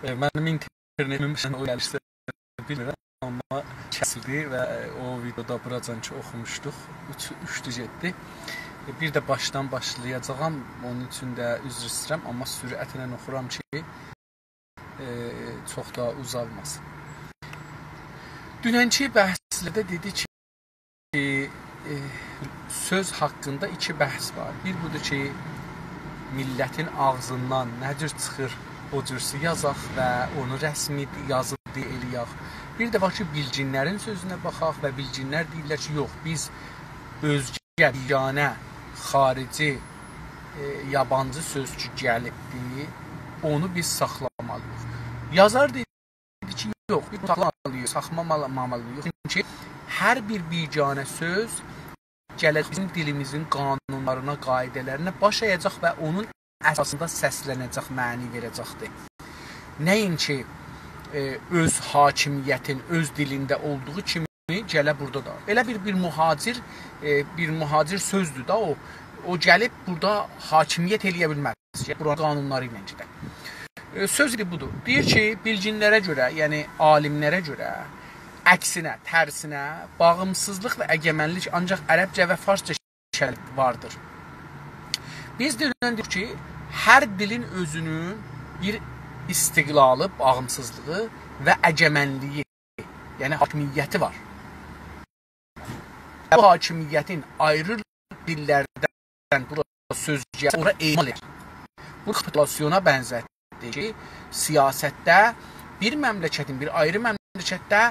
Mənim internetim o gəlişdə bilmirəm, amma kəsildi və o videoda buracanki oxumuşduq, üçdü getdi. Bir də başdan başlayacağam, onun üçün də üzr istəyirəm, amma sürətlə oxuram ki, çox da uzalmasın. Dünənki bəhslərdə dedi ki, söz haqqında iki bəhs var. Bir budur ki, millətin ağzından nə cür çıxır, o cürsi yazaq və onu rəsmi yazıb eləyək. Bir də var ki, bilginlərin sözünə baxaq və bilginlər deyirlər ki, yox, biz özgə, biganə, xarici, yabancı sözcü gəlibdir, onu biz saxlamalıyıq. Yazar dedi ki, yox, biz saxlamalıyıq. Çünki hər bir biganə söz gələcək bizim dilimizin qanunlarına, qaidələrinə baş əyəcək və onun əsasında səslənəcək, məni verəcəkdir. Nəinki öz hakimiyyətin öz dilində olduğu kimi gələ burada da. Elə bir mühacir sözdür da o. O gəlib burada hakimiyyət eləyə bilməz. Buranın qanunları ilə gedək. Söz budur. Deyir ki, bilginlərə görə, yəni alimlərə görə, əksinə, tərsinə, bağımsızlıq və əgəmənlik ancaq ərəbcə və farsça şəkildə vardır. Biz deyirik ki, hər dilin özünün bir istiqlalı, bağımsızlığı və əgəmənliyi, yəni hakimiyyəti var. Bu hakimiyyətin ayrı dillərdən burada sözcüyə sonra emal edir. Bu kapitülasyona bənzətdir ki, siyasətdə bir məmləkətin, bir ayrı məmləkətdə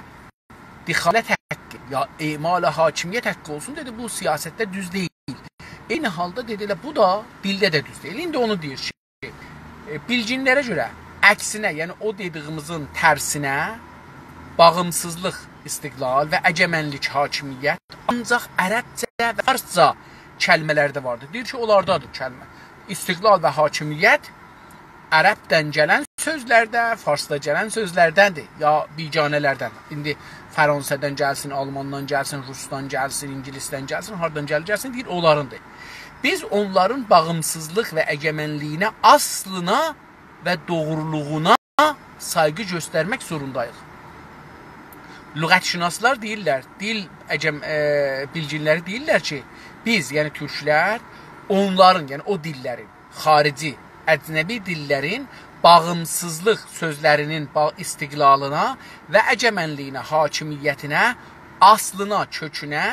dixalət haqqı, ya emal hakimiyyət haqqı olsun, dedi, bu siyasətdə düz deyil. Eyni halda dedilə, bu da dildə də düz deyil. İndi onu deyir ki, bilginlərə görə əksinə, yəni o dediyimizin tərsinə bağımsızlıq, istiqlal və əgəmənlik, hakimiyyət ancaq ərəbcə və farsca kəlmələrdə vardır. Deyir ki, onlardadır kəlmə. İstiqlal və hakimiyyət ərəbdən gələn sözlərdə, farsda gələn sözlərdəndir, ya biganələrdən. İndi Fransədən gəlsin, Almandan gəlsin, Rusdan gəlsin, İngilisdən gəlsin, hardan gəlsin, deyir, onlarındır. Biz onların bağımsızlıq və əgəmənliyinə, aslına və doğruluğuna sayğı göstərmək zorundayıq. Lüğətşünaslar deyirlər, bilginləri deyirlər ki, biz, yəni türklər, onların, yəni o dillərin, xarici, əcnəbi dillərin bağımsızlıq sözlərinin istiqlalına və əgəmənliyinə, hakimiyyətinə, aslına, kökünə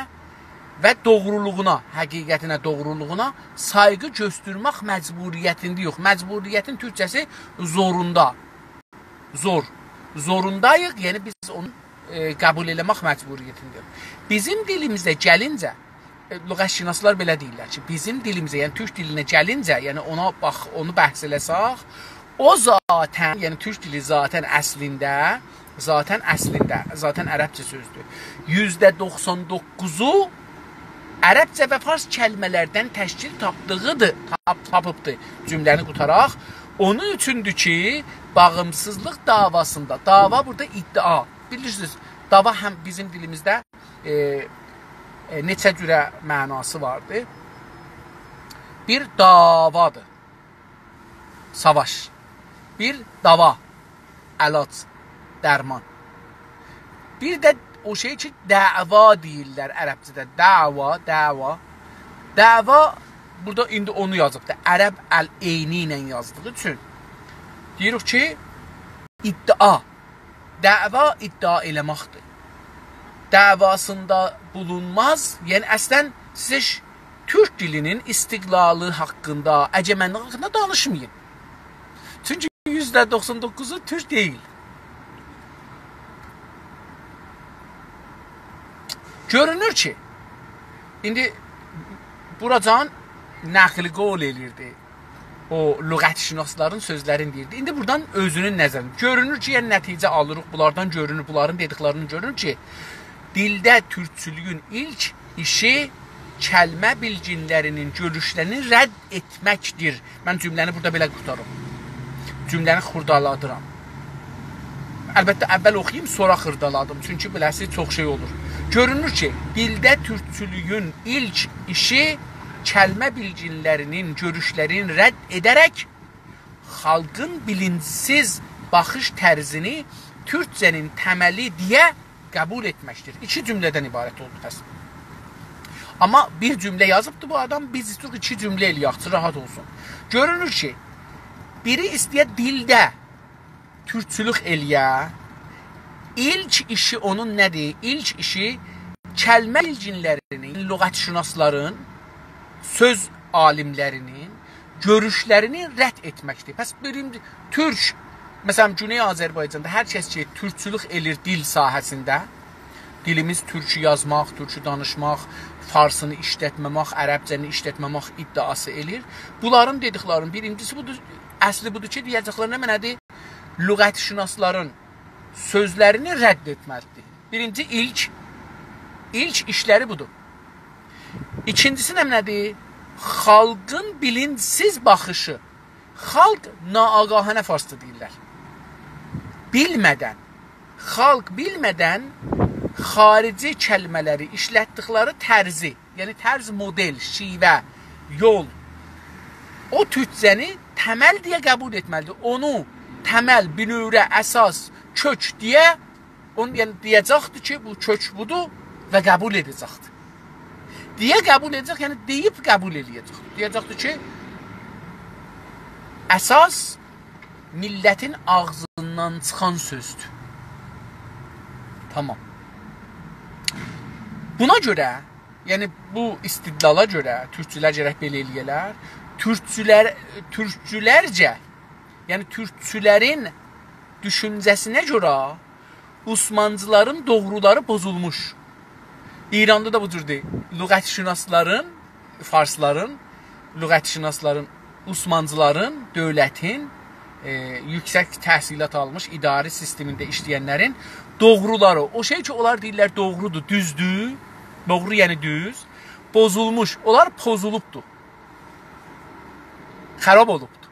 və doğruluğuna, həqiqətinə, doğruluğuna sayğı göstərmək məcburiyyətində yox. Məcburiyyətin türkçəsi zorunda. Zorundayıq, yəni biz onu qəbul eləmək məcburiyyətində. Bizim dilimizdə gəlincə, lüğətşünaslar belə deyirlər ki, bizim dilimizə, yəni türk dilinə gəlincə, yəni ona bax, onu bəhs eləsək, o zatən, yəni türk dili zatən əslində ərəbcə sözdür. %99-u ərəbcə və fars kəlmələrdən təşkil tapıbdır cümləni qutaraq. Onun üçündür ki, bağımsızlıq davasında, dava burada iddia. Bilirsiniz, dava həm bizim dilimizdə neçə cürə mənası vardır. Bir davadır, savaş. Bir dava, əlac, dərman. Bir də o şey ki, dəva deyirlər ərəbcədə. Dəva. Dəva, burada indi onu yazıbdır. Ərəb əl-eyni ilə yazdığı üçün. Deyirik ki, iddia. Dəva iddia eləməkdir. Dəvasında bulunmaz, yəni əslən siz türk dilinin istiqlalı haqqında, əgəmənlik haqqında danışmayın. Çünki %99'u türk deyil. Görünür ki, indi buracan nəqli qol elirdi. O lüğətşünasların sözlərini deyirdi. İndi buradan özünün nəzərində. Görünür ki, yəni nəticə alırıq bunlardan, görünür, bunların dediklərini görünür ki, dildə türkçülüyün ilk işi kəlmə bilginlərinin görüşlərini rədd etməkdir. Mən cümləni burada belə qutarım. Cümləni xırdaladıram. Əlbəttə, əvvəl oxuyayım, sonra xırdaladım. Çünki biləsiniz, çox şey olur. Görünür ki, dildə türkçülüyün ilk işi kəlmə bilginlərinin görüşlərini rədd edərək xalqın bilinçsiz baxış tərzini türkcənin təməli deyə qəbul etməkdir. 2 cümlədən ibarət oldu təsvir. Amma bir cümlə yazıbdı bu adam, biz istiyoruz 2 cümlə eləyək, rahat olsun. Görünür ki, biri istəyə dildə türkçülük eləyə, ilk işi onun nədir? İlk işi kəlmə ilginlərinin, lüğətşünasların, söz alimlərinin görüşlərini rədd etməkdir. Pəs birinci türk, məsələn Güney Azərbaycanda hər kəs ki türkçülük eləyir dil sahəsində, dilimiz türkü yazmaq, türkü danışmaq, farsını işlətməmək, ərəbcəni işlətməmək iddiası eləyir. Bunların dediklərinin birincisi budur, əsli budur ki, deyəcəklər nə mənədir? Lüğətşünasların sözlərini rədd etməlidir. Birinci ilk işləri budur. İkincisi nə mənədir? Xalqın bilinçsiz baxışı. Xalq naagahənə farsça deyirlər. Bilmədən, xalq bilmədən xarici kəlmələri işlətdikləri tərzi, yəni tərz model, şivə, yol, o türkcəni təməl deyə qəbul etməlidir. Onu təməl, bünürə, əsas, kök deyə, yəni deyəcəkdir ki, bu kök budur və qəbul edəcəkdir. Deyə qəbul edəcək, yəni deyib qəbul edəcək. Deyəcəkdir ki, əsas millətin ağzından çıxan sözdür. Tamam. Buna görə, yəni bu istidlala görə, türkçülər gərək belə eləyələr, türkçülərcə, yəni türkçülərin düşüncəsinə görə Osmancıların doğruları pozulmuş. İranda da bu cürdür. Lüğətşünasların, farsların, lüğətşünasların, Osmancıların, dövlətin, yüksək təhsilat almış idari sistemində işləyənlərin doğruları, o şey ki, onlar deyirlər doğrudur, düzdür, doğru yəni düz, bozulmuş, onlar pozulubdur, xarab olubdur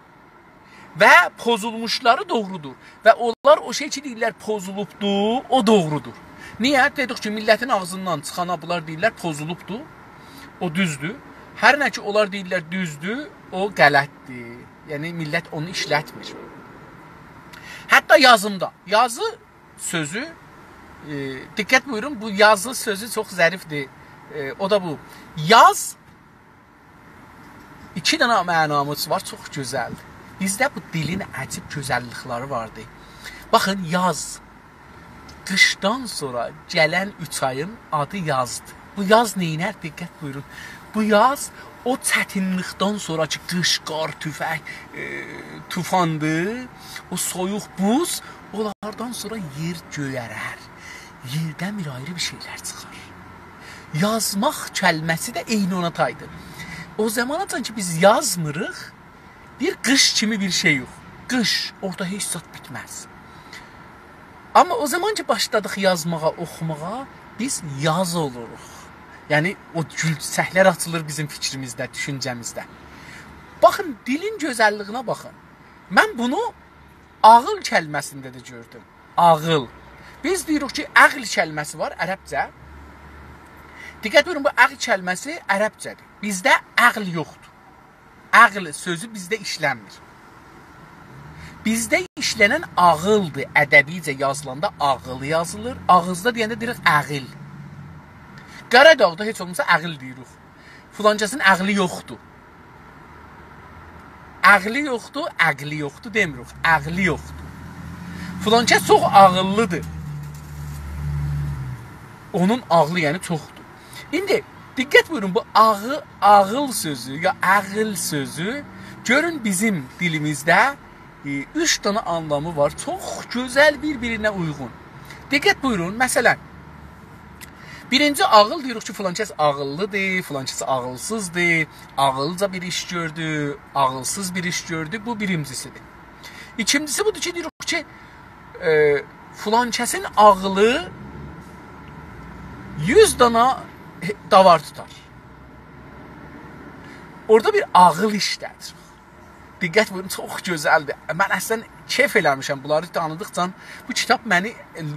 və pozulmuşları doğrudur və onlar o şey ki, deyirlər pozulubdur, o doğrudur. Niyə? Dedik ki, millətin ağzından çıxana bunlar deyirlər pozulubdur, o düzdür, hər nə ki, onlar deyirlər düzdür, o qələtdir, yəni millət onu işlətmir. Hətta yazımda, yazı sözü, diqqət buyurun, bu yazı sözü çox zərifdir. O da bu. Yaz, 2 dənə mənamız var, çox gözəldir. Bizdə bu dilin əcib gözəllikləri vardır. Baxın, yaz, qışdan sonra gələn 3 ayın adı yazdır. Bu yaz neynər? Diqqət buyurun. Bu yaz, o çətinlikdən sonraki qış, qar, tüfək, tufandır, o soyuq buz, onlardan sonra yer göyərər. Yerdən bir ayrı bir şeylər çıxar. Yazmaq kəlməsi də eyni ona taydır. O zamanacan ki biz yazmırıq, bir qış kimi bir şey yox. Qış, orada heç zat bitməz. Amma o zaman ki başladıq yazmağa, oxumağa, biz yaz oluruq. Yəni o səhlər açılır bizim fikrimizdə, düşüncəmizdə. Baxın, dilin gözəlliyinə baxın. Mən bunu ağıl kəlməsində də gördüm. Ağıl. Biz deyirik ki, əql kəlməsi var ərəbcə. Diqqət buyurun, bu əql kəlməsi ərəbcədir. Bizdə əql yoxdur. Əql sözü bizdə işlənmir. Bizdə işlənən ağıldır. Ədəbicə yazılanda ağıl yazılır. Ağızda deyəndə deyirik əql. Qaradağda heç olmasa əql deyirik. Filancasının əqli yoxdur. Əqli yoxdur, əqli yoxdur demirik. Əqli yoxdur. Filancas çox ağıllıdır. Onun ağlı yəni çoxdur. İndi diqqət buyurun, bu ağıl sözü ya əql sözü görün bizim dilimizdə 3 dənə anlamı var. Çox gözəl bir-birinə uyğun. Diqqət buyurun, məsələn, birinci ağıl deyirik ki, filankəs ağıllıdır, filankəs ağılsızdır, ağılca bir iş gördü, ağılsız bir iş gördü, bu birincisidir. İkincisi budur ki, deyirik ki, filankəsin ağılı 100 dana davar tutar. Orada bir ağıl işlədir. Diqqət buyurun, çox gözəldir. Mən əslən keyf eləmişəm bunları tanıdıqca. Bu kitab məni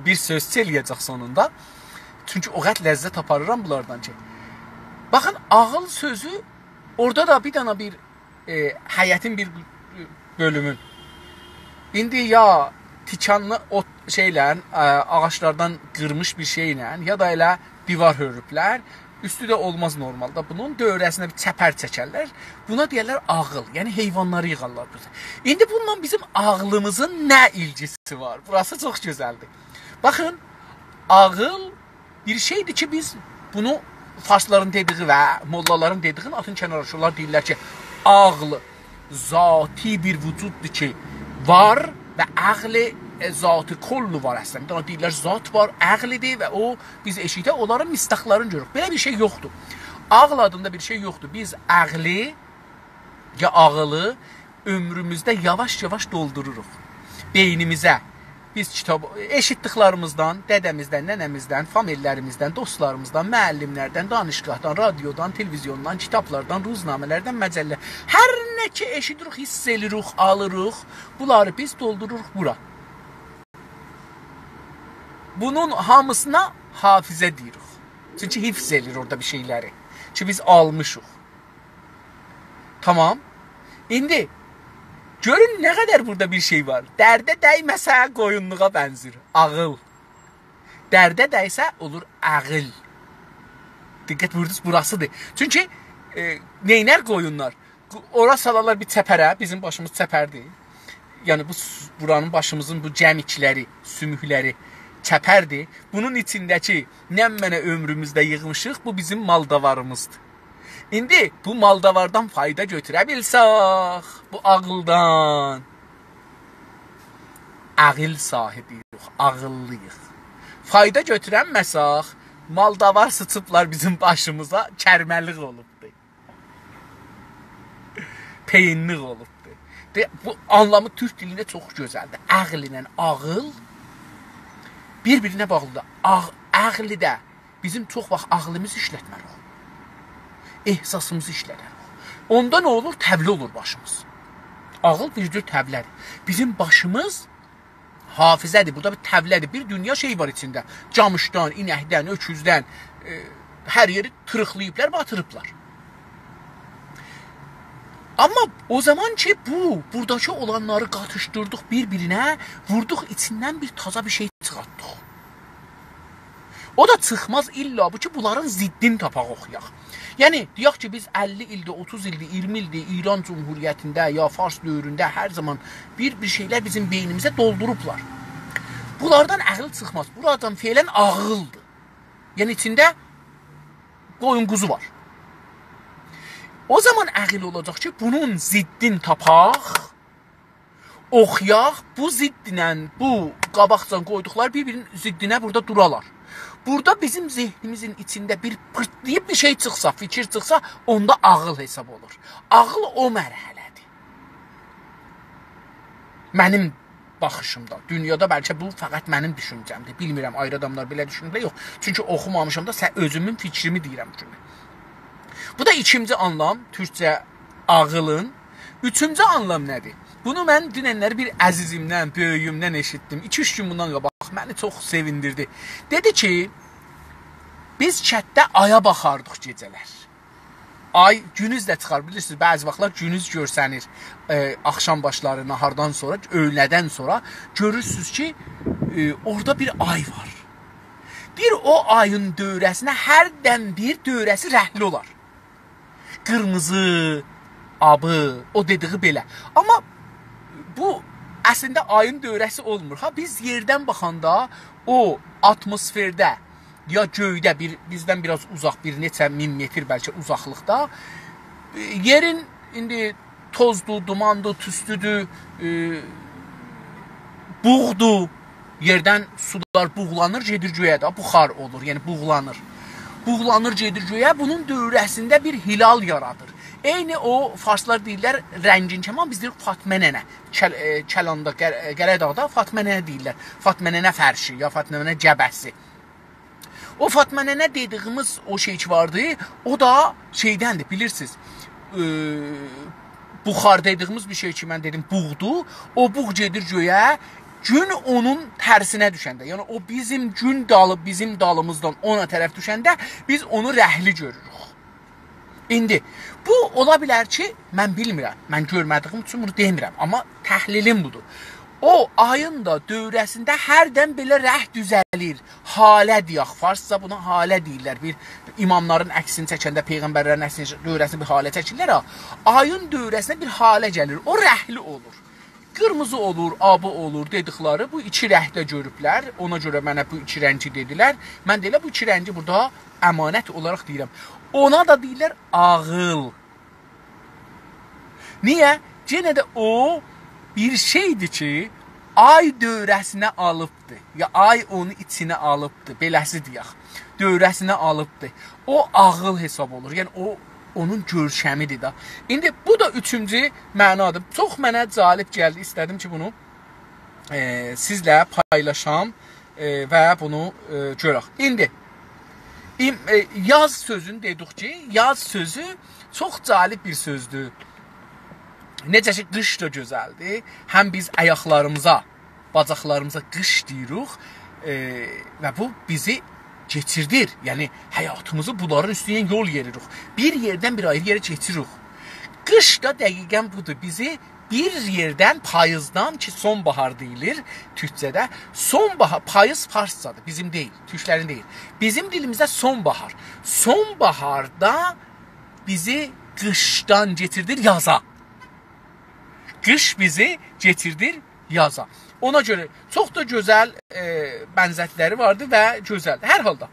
bir sözçü eləyəcək sonunda. Çünki o qədər ləzzət aparıram bunlardan ki. Baxın, ağıl sözü orada da bir dana bir həyətin bir bölümü. İndi ya tikanlı ot şeylə, ağaclardan qırmış bir şeylə ya da elə divar hörüblər. Üstü də olmaz normalda. Bunun dövrəsinə bir çəpər çəkərlər. Buna deyirlər ağıl. Yəni heyvanları yığarlar burada. İndi bununla bizim ağlımızın nə ilgisi var? Burası çox gözəldir. Baxın, ağıl bir şeydir ki, biz bunu farsların dediği və mollaların dediğini atın kənara. Şunlar deyirlər ki, ağlı zati bir vücuddur ki, var və ağlı zatı kollu var əslində. Ona deyirlər zat var, ağlidir və o biz eşitə onların mistaqlarını görürük. Belə bir şey yoxdur. Ağıl adında bir şey yoxdur. Biz ağlı ya ağılı ömrümüzdə yavaş-yavaş doldururuq. Beynimizə biz kitab eşitdiklərimizdən, dədəmizdən, nənəmizdən, famililərimizdən, dostlarımızdan, müəllimlərdən, danışqahdan, radiodan, televizyondan, kitablardan, ruznamələrdən, məcəllə. Hər nə ki eşidirik, hiss edirik, alırıq. Bunları biz doldururuq bura. Bunun hamısına hafizə deyirik. Çünki hifz edir orada bir şeyləri. Ki biz almışıq. Tamam. İndi görün nə qədər burada bir şey var. Dərdə dəyməsə qoyunluğa bənzir. Ağıl. Dərdə dəysə olur ağıl. Diqqət buyurdunuz, burasıdır. Çünki neynər qoyunlar? Ora salarlar bir çəpərə. Bizim başımız çəpərdir. Yəni buranın başımızın bu cəmikləri, sümükləri çəpərdir. Bunun içindəki nə mənə ömrümüzdə yığmışıq, bu bizim maldavarımızdır. İndi bu maldavardan fayda götürə bilsək, bu ağıldan ağıl sahibiyiz, ağıllıyıq. Fayda götürənməsək, maldavar sıçıblar bizim başımıza, kərməlik olubdur. Peyinlik olubdur. Bu anlamı türk dilində çox gözəldir. Ağıl ilə ağıl bir-birinə bağlıdır. Ağlı da bizim çox vaxt ağlımız işlətmərik. Ehsasımızı işlədərik. Onda nə olur? Təvlə olur başımız. Ağıl bir cür təvlədir. Bizim başımız hafizədir. Burada bir təvlədir. Bir dünya şey var içində. Camışdan, inəkdən, öküzdən hər yeri tırıqlayıblar, batırıblar. Amma o zaman ki buradakı olanları qatışdırdıq bir-birinə, vurduq içindən bir taza bir şey çıxartdıq. O da çıxmaz illa bu ki, bunların ziddini tapaq oxuyaq. Yəni, deyək ki, biz 50 ildir, 30 ildir, 20 ildir İran Cumhuriyyətində ya Fars dövründə hər zaman bir şeylər bizim beynimizə doldurublar. Bunlardan ağıl çıxmaz. Buradan feylən ağıldır. Yəni, içində qoyun quzu var. O zaman ağıl olacaq ki, bunun ziddini tapaq, oxuyaq, bu ziddinlə, bu qabaqcan qoyduqlar bir-birinin ziddinə burada duralar. Burada bizim zehnimizin içində bir pırtlayıb bir şey çıxsa, fikir çıxsa, onda ağıl hesab olur. Ağıl o mərhələdir. Mənim baxışımda, dünyada bəlkə bu fəqət mənim düşüncəmdir. Bilmirəm, ayrı adamlar belə düşünürlər, yox. Çünki oxumamışam da özümün fikrimi deyirəm cümlə. Bu da ikinci anlam, türkcə ağılın. Üçüncü anlam nədir? Bunu mən dünənləri bir əzizimdən, böyüyümdən eşitdim. 2-3 gün bundan qabaq məni çox sevindirdi. Dedi ki, biz kətdə aya baxardıq gecələr. Ay günüz də çıxar, bilirsiniz, bəzi vaxtlar günüz görsənir. Axşam başları, nahardan sonra, öğlədən sonra görürsünüz ki, orada bir ay var. Bir o ayın dövrəsinə hərdən bir dövrəsi rəhli olar. Qırmızı, abı, o dediği belə. Amma bu əslində ayın dövrəsi olmur. Ha, biz yerdən baxanda o atmosferdə ya göydə bizdən biraz uzaq, bir neçə min metr bəlkə uzaqlıqda yerin indi tozdur, dumandır, tüstüdür, buğdur. Yerdən sular buğlanır, gedir göyə də, buxar olur, yəni buğlanır. Buğlanır, gedir göyə, bunun dövrəsində bir hilal yaradır. Eyni o, farslar deyirlər, rəngin kəman, biz deyirik Fatmə nənə. Kəlanda, Qərədağda Fatmə nənə deyirlər. Fatmə nənə fərşi, ya Fatmə nənə cəbəsi. O Fatmə nənə dediyimiz o şey ki vardı, o da şeydəndir, bilirsiniz. Buxar dediyimiz bir şey ki, mən dedim, buğdur. O buğ gedir göyə, gün onun tərsinə düşəndə, yəni o bizim gün dalı, bizim dalımızdan ona tərəf düşəndə biz onu rəhli görürük. İndi, bu ola bilər ki, mən bilmirəm, mən görmədiyim üçün bunu demirəm, amma təhlilim budur. O ayın da dövrəsində hərdən belə rəh düzəlir. Halə deyək. Farsca buna halə deyirlər. Bir imamların əksini çəkəndə, peyğəmbərlərin əksini dövrəsində bir halə çəkirlər. Ayın dövrəsində bir halə gəlir. O rəhli olur. Qırmızı olur, abı olur dedikləri bu iki rəngdə görüblər. Ona görə mənə bu iki rəngi dedilər. Mən də elə bu iki rəngi burada əmanət olaraq deyirəm. Ona da deyirlər ağıl. Niyə? Yenə də o bir şeydir ki, ay dövrəsinə alıbdır. Ya ay onu içinə alıbdır. Beləsi deyək. Dövrəsinə alıbdır. O ağıl hesab olur. Yəni o onun görkəmidir da. İndi bu da üçüncü mənadır. Çox mənə cəlib gəldi. İstədim ki, bunu sizlə paylaşam və bunu görək. İndi yaz sözünü dedik ki, yaz sözü çox cəlib bir sözdür. Necə ki, qış da gözəldir. Həm biz ayaqlarımıza, bacaqlarımıza qış deyirik və bu bizi keçirdir. Yəni, həyatımızı bunların üstündən yol yeririk. Bir yerdən bir ayrı yerə keçiririk. Qış da dəqiqən budur. Bizi bir yerdən payızdan ki, sonbahar deyilir türkçədə. Sonbahar, payız farscadır, bizim deyil, türklərin deyil. Bizim dilimizdə sonbahar. Sonbaharda bizi qışdan getirdir yaza. Qış bizi getirdir yaza. Ona görə çox da gözəl bənzətləri vardı və gözəldir. Hər halda.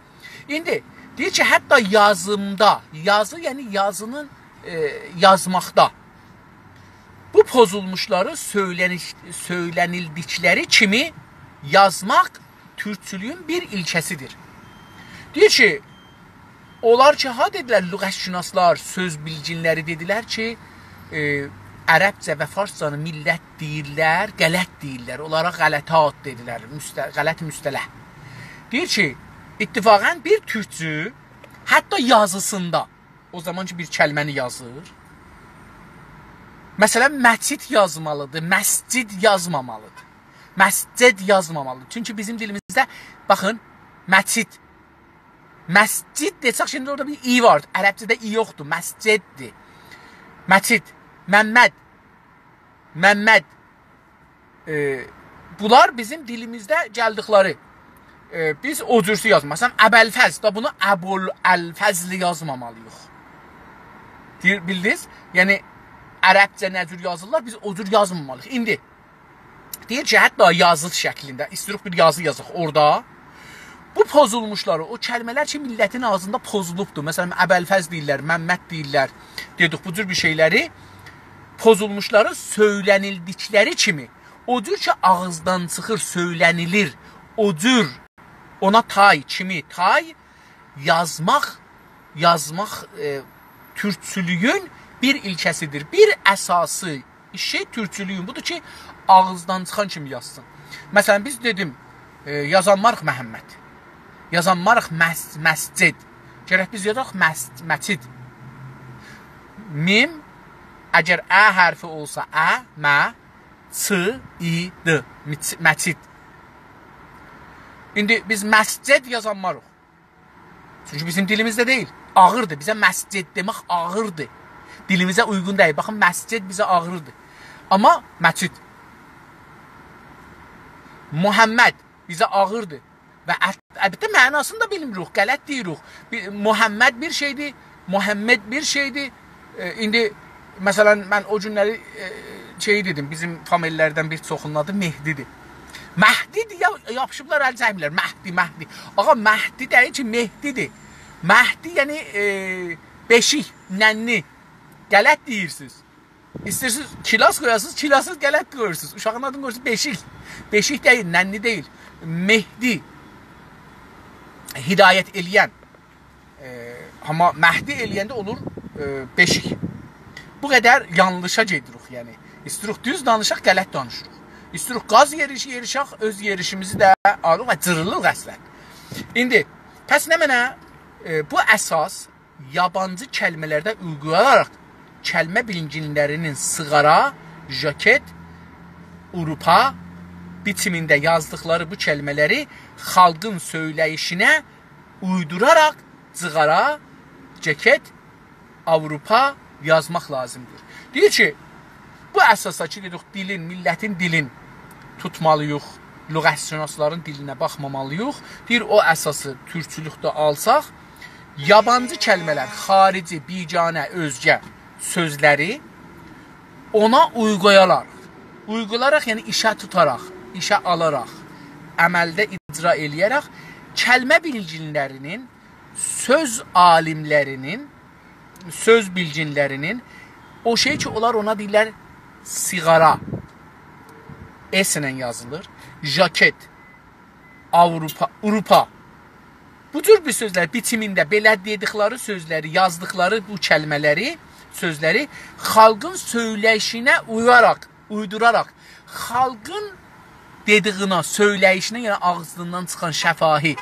İndi deyir ki, hətta yazımda, yazı yəni yazının yazmaqda bu pozulmuşları söylənildikləri kimi yazmaq türkçülüyün bir ilkəsidir. Deyir ki, onlar ki, ha dedilər, lüğətşünaslar, söz bilginləri dedilər ki, ərəbcə və farscanı millət deyirlər, qələt deyirlər. Onlara qələtat dedilər, qələt müstələh. Deyir ki, ittifaqən bir türkçü hətta yazısında, o zaman ki, bir kəlməni yazır. Məsələn, məçid yazmalıdır, məscid yazmamalıdır. Məscid yazmamalıdır. Çünki bizim dilimizdə, baxın, məçid. Məscid desək, şimdi orada bir i var. Ərəbcədə i yoxdur, məsciddir. Məçid. Məmməd. Bunlar bizim dilimizdə gəldikləri. Biz o cürsü yazmalıyıq. Məsələn, Əbəlfəz da bunu Əbul-Əlfəzli yazmamalıyıq. Bildiniz? Yəni, ərəbcə nə cür yazırlar, biz o cür yazmamalıyıq. İndi, deyir ki, hətta yazı şəklində, istirik bir yazı yazıq orada. Bu pozulmuşları, o kəlmələr ki, millətin ağzında pozulubdur. Məsələn, Əbəlfəz deyirlər, Məmməd deyirlər, dedik bu cür bir şeyləri. Pozulmuşları söylənildikləri kimi, o cür ki, ağızdan çıxır, söylənilir, o cür, ona tay, kimi, tay, yazmaq türkçülüyün bir ilkəsidir. Bir əsası işi türkçülüyün budur ki, ağızdan çıxan kimi yazsın. Məsələn, biz dedim, yazanmarıq Məhəmməd, yazanmarıq məscid, gərək biz yazaq məçid. Mim, əgər ə hərfi olsa ə, mə, ç, i, d, məçid. İndi biz məscid yazanmarıq. Çünki bizim dilimizdə deyil. Ağırdır. Bizə məscid demək ağırdır. Dilimizə uyğun deyil. Baxın, məscid bizə ağırdır. Amma məçid. Muhammed bizə ağırdır. Və əlbəttə mənasını da bilmirik. Qələt deyirik. Muhammed bir şeydir. Muhammed bir şeydir. İndi məsələn, mən o günləri şey dedim, bizim famililərdən bir çoxunun adı Mehdidir. Məhdidir, yapışıblar, əl çəkmirlər. Məhdi. Ağa, Məhdi deyil ki, Mehdidir. Məhdi, yəni beşik, nənni. Qələt deyirsiniz. İstəyirsiniz, kilas qoyasınız, kilasız qələt qoyursunuz. Uşağın adını qoyursunuz, beşik. Beşik deyil, nənni deyil. Mehdi. Hidayət eləyən. Amma Məhdi eləyəndə olur beşik. Bu qədər yanlışa gedirik, yəni. İstəyirik düz danışaq, qələt danışırıq. İstəyirik qaz yerişək, öz yerişimizi də alıq və cırılıq əslən. İndi, pəs nə mənə bu əsas yabancı kəlmələrdə uyğularaq kəlmə bilincinlərinin sığara, jaket, Avrupa biçimində yazdıqları bu kəlmələri xalqın söyləyişinə uyduraraq cığara, jaket, Avrupa yazmaq lazımdır. Deyir ki, bu əsasdakı dedik, dilin, millətin dilin tutmalıyıq, lüğətşünasların dilinə baxmamalıyıq. Deyir, o əsası türkçülükdə alsaq, yabancı kəlmələr, xarici, biganə, özgə sözləri ona uygulayaraq, yəni işə tutaraq, işə alaraq, əməldə icra eləyərək, kəlmə bilginlərinin, söz alimlərinin, söz bilginlərinin, o şey ki, onlar ona deyirlər, siğara, S-lə yazılır, jaket, Avrupa, bu cür bir sözlər biçimində belə dedikləri sözləri, yazdıkları bu kəlmələri, sözləri xalqın söyləyişinə uyduraraq, xalqın dediyinə, söyləyişinə, yəni ağzından çıxan şəfahi,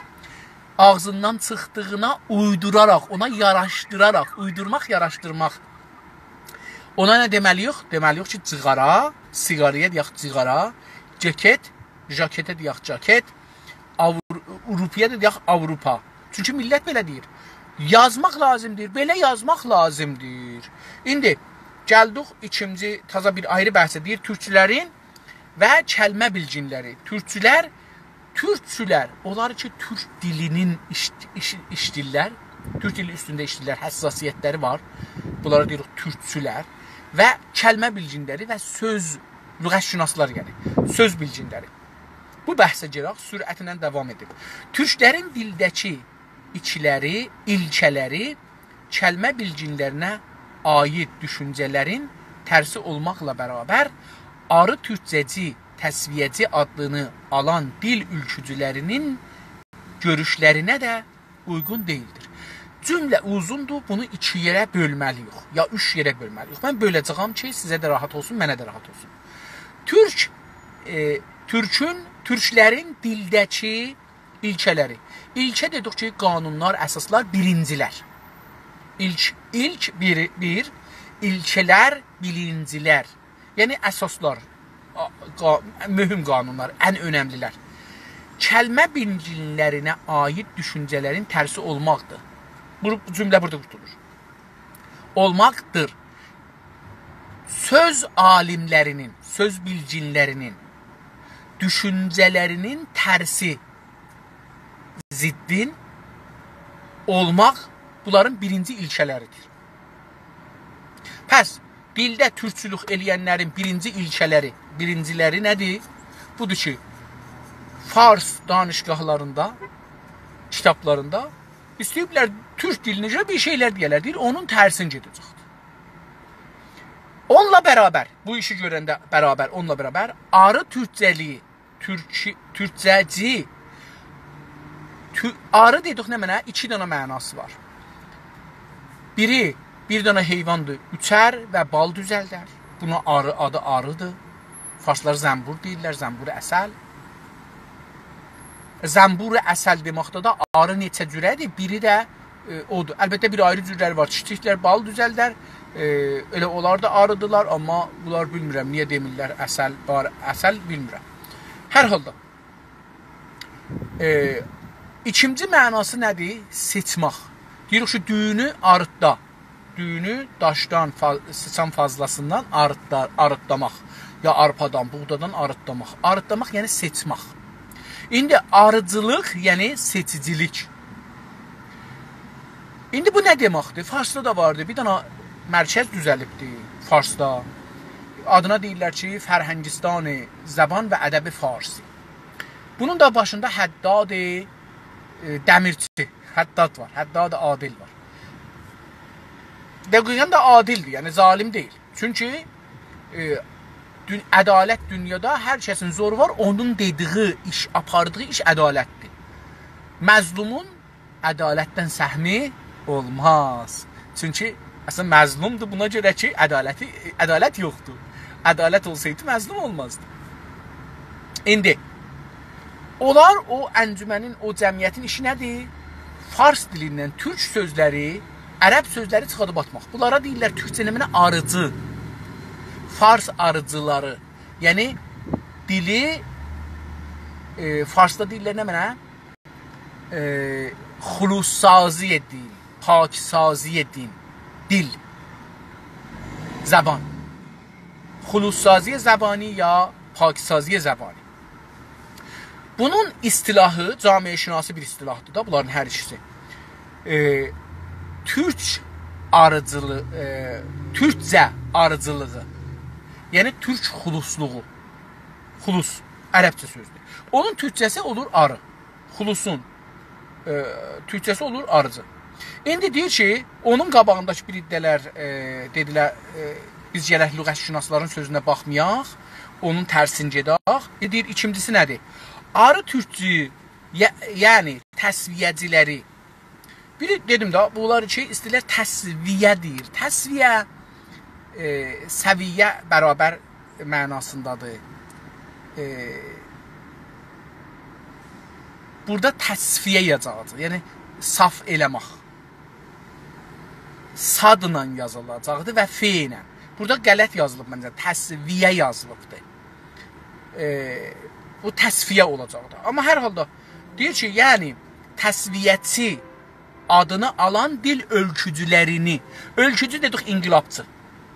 ağzından çıxdığına uyduraraq, ona yaraşdıraraq, uydurmaq, yaraşdırmaq. Ona nə deməliyik? Deməliyik ki, cığara, siqaraya deyək cığara, jaketə deyək jaket, Avropaya da deyək Avropa. Çünki millət belə deyir. Yazmaq lazımdır, belə yazmaq lazımdır. İndi gəldik ikinci, taza bir ayrı bəhsə deyir, türkçülərin və kəlmə bilginləri. Türkçülər, onlar ki, türk dilinin işdirlər, türk dili üstündə işdirlər, həssasiyyətləri var. Bunlara deyirik türkçülər və kəlmə bilginləri və söz, lüğətşünaslar yəni, söz bilginləri. Bu bəhsə girək, sürətlə davam edib. Türklərin dildəki içləri, ilçələri, kəlmə bilginlərinə aid düşüncələrin tərsi olmaqla bərabər, arı türkcəci, təsviyyəci adını alan dil ülkücülərinin görüşlərinə də uyğun deyildir. Cümlə uzundur, bunu 2 yerə bölməliyik, ya 3 yerə bölməliyik. Mən böləcəyəm ki, sizə də rahat olsun, mənə də rahat olsun. Türklərin dildəki ilçələri. İlçə dedik ki, qanunlar, əsaslar, birincilər. İlk bir, ilçələr, birincilər. Yəni, əsaslar, mühüm qanunlar, ən önəmlilər. Kəlmə bilginlərinə aid düşüncələrin tərsi olmaqdır. Bu cümlə burada qurtulur. Olmaqdır. Söz alimlərinin, söz bilginlərinin düşüncələrinin tərsi, ziddin olmaq bunların birinci ilkələridir. Pəs, dildə türkçülük eləyənlərin birinci ilkələri, birinciləri nədir? Budur ki, Fars danışqahlarında, kitablarında istəyiblər türk dilinəcə bir şeylər deyərlər, deyir, onun tərsin gedəcəkdir. Onunla bərabər, bu işi görəndə bərabər, onunla bərabər, arı türkcəliyi, türkcəci, arı dedik nə mənə? 2 dənə mənası var. Biri, bir dənə heyvandır, üçər və bal düzəldər. Buna adı arıdır. Farslar zəmbur deyirlər, zəmbur əsəl. Zəmbur əsəl deməkdə də arı neçə cürədir? Biri də odur. Əlbəttə bir ayrı cürləri var. Çiçəklər bal düzəldər. Elə onlar da arıdılar, amma bunlar bilmirəm, niyə demirlər əsəl bilmirəm. Hər halda, ikinci mənası nədir? Seçmək. Deyirik ki, düyünü arıtda, düyünü daşdan, sıçan fazlasından arıtlamaq, ya arpadan, buğdadan arıtlamaq. Arıtlamaq, yəni seçmək. İndi arıcılıq, yəni seçicilik. İndi bu nə deməkdir? Farsda da vardır, bir dənə mərkəz düzəlibdir Farsda. Adına deyirlər ki, Fərhəngistan-ı Zəban və Ədəbi Farsi. Bunun da başında Həddad Dəmirçi, Həddad var, Həddad Adil var. Dəqiqən də adildir, yəni zalim deyil. Çünki ədalət dünyada hər kəsin zoru var, onun dediyi iş, apardığı iş ədalətdir. Məzlumun ədalətdən səhmi olmaz. Çünki əslən məzlumdur buna görə ki, ədalət yoxdur. Ədalət olsaydı məzlum olmazdı. İndi, onlar o əncümənin, o cəmiyyətin işi nədir? Fars dilindən türk sözləri, ərəb sözləri çıxadıb atmaq. Bunlara deyirlər türkçə nəminə arıcı. Fars arıcıları. Yəni, dili, Farsda deyirlər nəminə? Xulusaziyə dil, pakisaziyə dil, zəban. Xulusaziyə zəbani ya pakisaziyə zəbani. Bunun istilahı camiəşünası bir istilahdır da, bunların hər ikisi. Türkcə arıcılığı, yəni türk xulusluğu. Xulus, ərəbcə sözdür. Onun türkçəsi olur arı. Xulusun türkçəsi olur arıcı. İndi deyir ki, onun qabağındakı bir iddələr dedilər, biz gələk lüğətşünasların sözünə baxmayaq, onun tərsin gedək. Deyir, ikincisi nədir? Arı türkçü, yəni təsviyyəciləri. Biri dedim də, bunlar ki, istəyirlər təsviyyə deyir. Təsviyyə, səviyyə bərabər mənasındadır. Burada təsfiyyə yazacaq, yəni saf eləmək. Sadla yazılacaqdır və fe ilə. Burada qələt yazılıb məncə, təsviyyə yazılıbdır. Bu təsfiyyə olacaqdır. Amma hər halda deyir ki, yəni təsviyyəçi adını alan dil ölkücülərini, ölkücü dedik inqilabçı.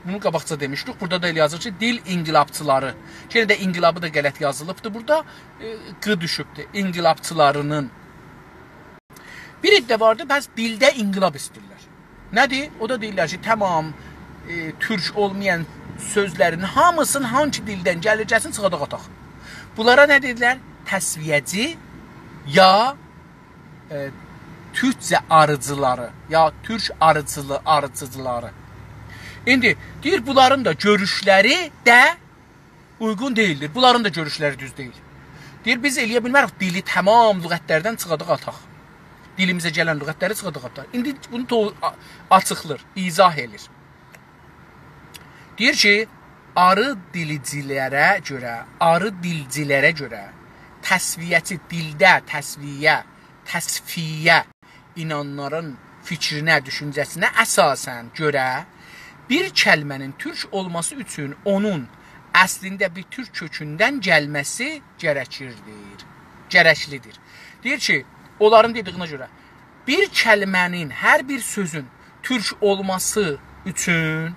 Bunu qabaqca demişdik. Burada da elə yazır ki, dil inqilabçıları. Yenə də inqilabı da qələt yazılıbdır. Burada q düşübdür. İnqilabçılarının. Bir iddia vardı, bəs dildə inqilab istəyirlər. Nədir? O da deyirlər ki, tamam türk olmayan sözlərin hamısının hangi dildən gələcəsin çıxadaq ataq. Bunlara nə deyirlər? Təsviyyəci ya türkcə arıcıları, ya türk arıcıları. İndi deyir, bunların da görüşləri də uyğun deyildir. Bunların da görüşləri düz deyil. Deyir, biz eləyə bilmərik dili tamam lüğətlərdən çıxadıq ataq. Dilimizə gələn lüğətləri çıxadıq ataq. İndi bunu açıqlır, izah edir. Deyir ki, arı dilcilərə görə təsviyyəçi dildə təsfiyyə inanların fikrinə, düşüncəsinə əsasən görə bir kəlmənin türk olması üçün onun əslində bir türk kökündən gəlməsi gərəklidir. Deyir ki, onların dediyinə görə bir kəlmənin, hər bir sözün türk olması üçün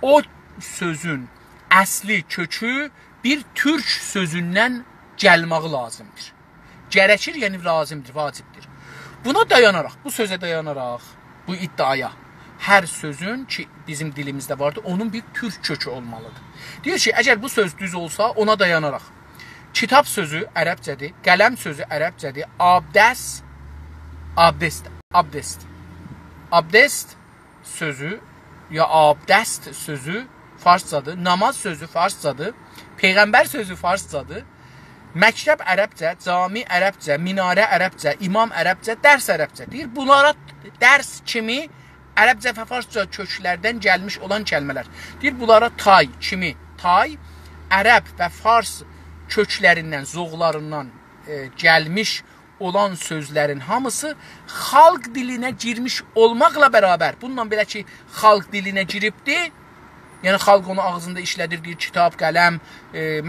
o sözün əsli kökü bir türk sözündən gəlməyi lazımdır. Gərəkir, yəni lazımdır, vacibdir. Buna dayanaraq, bu sözə dayanaraq, bu iddiaya, hər sözün ki bizim dilimizdə vardır, onun bir türk kökü olmalıdır. Deyir ki, əgər bu söz düz olsa, ona dayanaraq. Kitab sözü ərəbcədir, qələm sözü ərəbcədir, abdest sözü ya abdest sözü farscadır, namaz sözü farscadır, peyğəmbər sözü farscadır, məktəb ərəbcə, cami ərəbcə, minarə ərəbcə, imam ərəbcə, dərs ərəbcə. Deyir, bunlara dərs kimi ərəbcə və farsca köklərdən gəlmiş olan kəlmələr. Deyir, bunlara tay kimi, tay, ərəb və fars köklərindən, zoğlarından gəlmiş olan sözlərin hamısı xalq dilinə girmiş olmaqla bərabər. Bununla belə ki, xalq dilinə giribdir, yəni xalq onu ağzında işlədir, deyir, kitab, qələm,